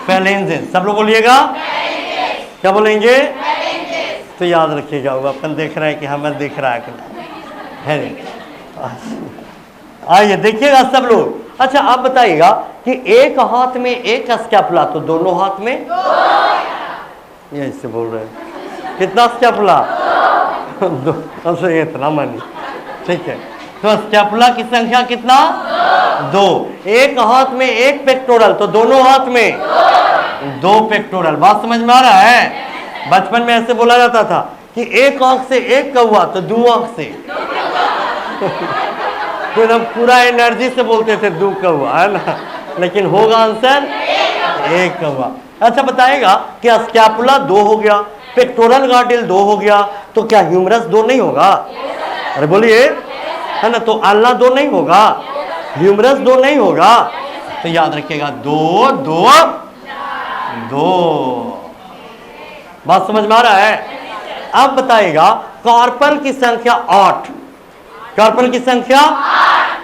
फैलेंजेस, सब लोग बोलिएगा, क्या बोलेंगे, तो याद रखिएगा, वो अपन देख रहे हैं कि हमें दिख रहा है आइए देखिएगा सब लोग, अच्छा आप बताइएगा कि एक हाथ में एक स्कैपुला, तो दोनों हाथ में, ये इससे बोल रहे हैं, कितना स्कैपुला, दो, इतना मानी, ठीक है, तो स्कैपुला की संख्या कितना, दो, एक हाथ में एक पेक्टोरल, तो दोनों हाथ में दो पेक्टोरल, बात समझ में आ रहा है, बचपन में ऐसे बोला जाता था कि एक आंख से एक कौवा, तो दो आंख से तो हम पूरा एनर्जी से बोलते थे दो कौवा, है ना, लेकिन होगा आंसर एक कौवा। अच्छा बताएगा कि स्कैपुला दो हो गया, पेक्टोरल गार्डिल दो हो गया, तो क्या ह्यूमरस दो नहीं होगा, अरे बोलिए, है ना, तो अल्ला दो नहीं होगा, ह्यूमरस दो नहीं होगा, तो याद रखिएगा दो दो दो, बात समझ में आ रहा है। अब बताइएगा कार्पल की संख्या 8, कार्पल की संख्या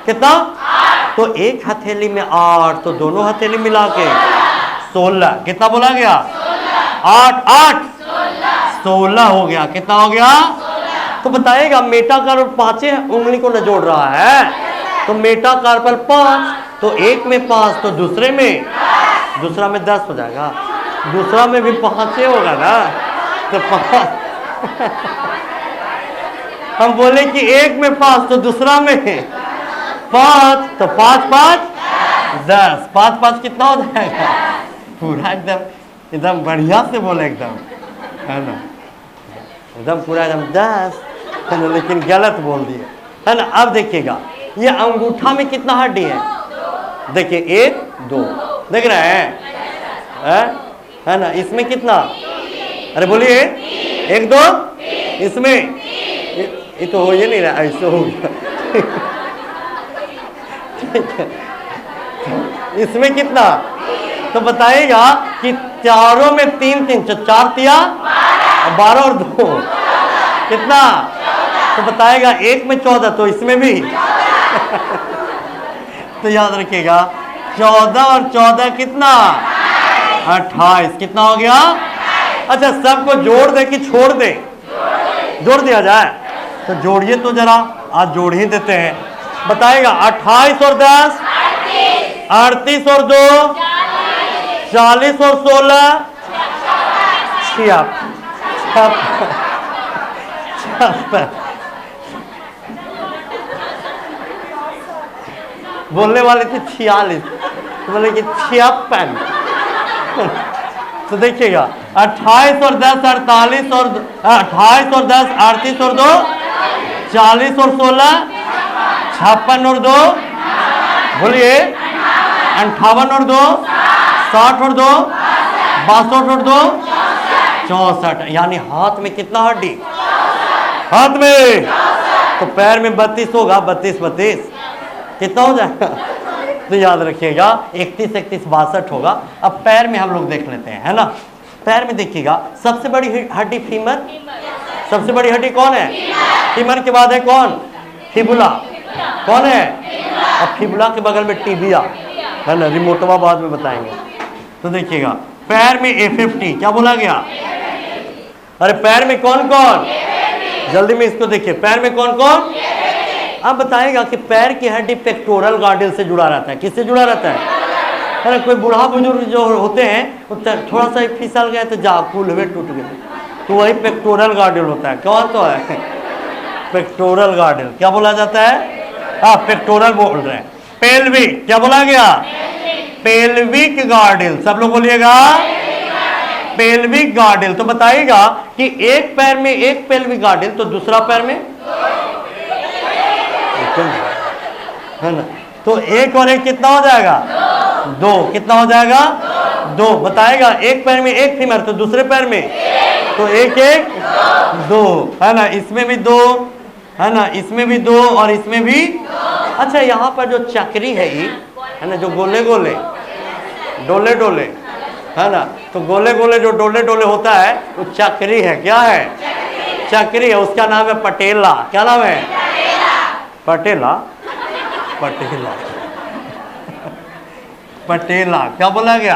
कितना, तो एक हथेली में 8, तो दोनों हथेली मिला के 16, कितना बोला गया, 8 8 16 हो गया, कितना हो गया, तो बताइएगा मेटाकार्पल पांचे उंगली को न जोड़ रहा है, तो मेटाकार्पल 5, तो एक में 5, तो दूसरे में, दूसरा में 10 हो जाएगा, दूसरा में भी 5 होगा ना, तो 5 हम बोले कि एक में 5, तो दूसरा में 5, तो 5 5 10, 5 5 कितना हो जाएगा, पूरा एकदम बढ़िया से बोले, एकदम, है ना, एकदम पूरा एकदम 10, है ना, लेकिन गलत बोल दिए, है ना। अब देखिएगा ये अंगूठा में कितना हड्डी है, देखिए 1 2, देख रहे हैं, है ना, इसमें कितना, अरे बोलिए 1 2, इसमें ये तो हो ही नहीं रहा, ऐसे हो गया इसमें कितना, तो बताइएगा कि चारों में 3 3, 4 तिया 12 और 2 कितना, तो बताएगा एक में 14, तो इसमें भी तो याद रखिएगा 14 और 14 कितना? 28। कितना हो गया? अच्छा, सबको जोड़ दे कि छोड़ दे? जोड़ दिया जाए तो जोड़िए तो जरा, आज जोड़ ही देते हैं। बताएगा 28 और 10 38 और 2 40 और 16 56। बोलने वाले थे 46, तो बोले कि 56। तो देखिएगा 28 और 10 48 और 28 और 10 38 और 2 40 और 16 56 और 2 बोलिए 58 और 2 60 और 2 62 और 2 64। यानी हाथ में कितना हड्डी? हाथ में तो पैर में 32 होगा, 32 32 कितना हो जाएगा? तो याद रखिएगा 31 31 62 होगा। अब पैर में हम लोग देख लेते हैं, है ना। पैर में देखिएगा सबसे बड़ी हड्डी फीमर। सबसे बड़ी हड्डी कौन है? फीमर के बाद है कौन? फिबुला। कौन है? अब फिबुला के बगल में टिबिया है ना, रिमोटवा बाद में बताएंगे। तो देखिएगा पैर में F50 क्या बोला गया? अरे पैर में कौन कौन? जल्दी में इसको देखिए, पैर में कौन कौन? अब बताएगा कि पैर की हड्डी पेक्टोरल गार्डिल से जुड़ा रहता है। किससे जुड़ा रहता है ना। कोई बूढ़ा बुजुर्ग जो होते हैं थोड़ा सा फिसल गए तो जा कुल हुए टूट गए, तो वही पेक्टोरल गार्डिल होता है। कौन तो है? पेक्टोरल गार्डिल। क्या बोला जाता है? हाँ, पेक्टोरल बोल रहे हैं। पेल्विक क्या बोला गया? पेल्विक गार्डिल। सब लोग बोलिएगा पेल्विक गार्डिल। तो बताइएगा कि एक पैर में एक पेल्विक गार्डिल, तो दूसरा पैर में है ना, तो एक और एक कितना हो जाएगा? 2। कितना हो जाएगा? 2। बताएगा एक पैर में एक फीमर, तो दूसरे पैर में तो एक एक 2 है ना। इसमें भी 2 है ना, इसमें भी 2 और इसमें भी। अच्छा, यहाँ पर जो चक्री है ये है ना, जो गोले गोले डोले डोले है ना, तो गोले गोले जो डोले डोले होता है वो चक्री है। क्या है? चक्री है। उसका नाम है पटेला। क्या नाम है? पटेला। पटेला पटेला क्या बोला गया?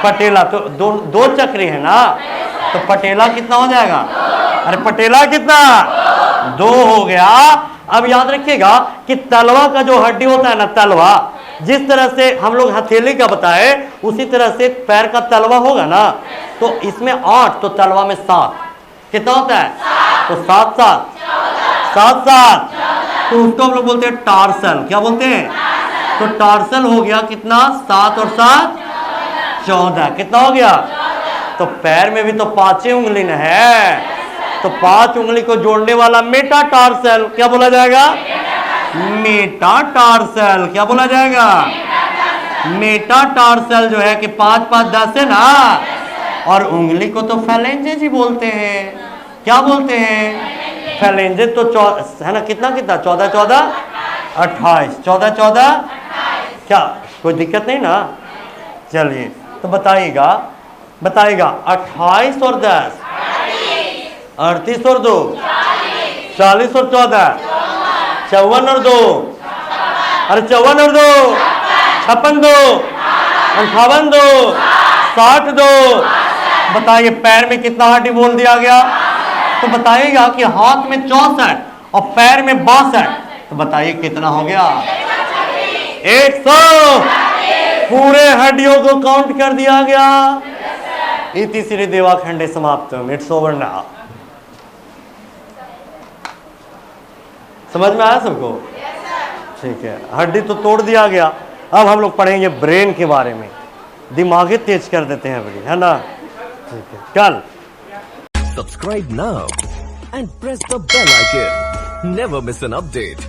पटेला। तो दो चक्री है ना, तो पटेला कितना हो जाएगा? अरे पटेला कितना? 2 हो गया। अब याद रखिएगा कि तलवा का जो हड्डी होता है ना, तलवा, जिस तरह से हम लोग हथेली का बताए उसी तरह से पैर का तलवा होगा ना, तो इसमें 8 तो तलवा में 7। कितना होता है? तो 7 7 7 तो उसको हम लोग बोलते हैं टार्सल। क्या बोलते हैं? तो टार्सल हो गया कितना? 7 और 7 14। कितना हो गया? तो पैर में भी तो 5 उंगली न है, तो 5 उंगली को जोड़ने वाला मेटाटार्सल। क्या बोला जाएगा? मेटाटार्सल। क्या बोला जाएगा? मेटाटार्सल जो है कि 5 5 10 है ना, और उंगली को तो फैलेंजेस ही बोलते हैं। क्या बोलते हैं? फैलेंजेस। तो है ना, कितना कितना? 14 14 28 14 14। क्या कोई दिक्कत नहीं ना? चलिए तो बताइएगा 28 और 10 38 और 2 40 और 14 54 और 2 अरे 54 और 2 56 2 58 2 60 2। बताइए पैर में कितना हड्डी बोल दिया गया? तो बताइएगा कि हाथ में 64 और पैर में 62, तो बताइए कितना हो गया? 100। पूरे हड्डियों को काउंट कर दिया गया। इति श्री देवाखंडे समाप्तम। It's over now. समझ में आया सबको? ठीक है, हड्डी तो तोड़ दिया गया। अब हम लोग पढ़ेंगे ब्रेन के बारे में। दिमागे तेज कर देते हैं बड़ी, है ना। ठीक है, कल Subscribe now and press the bell icon. Never miss an update.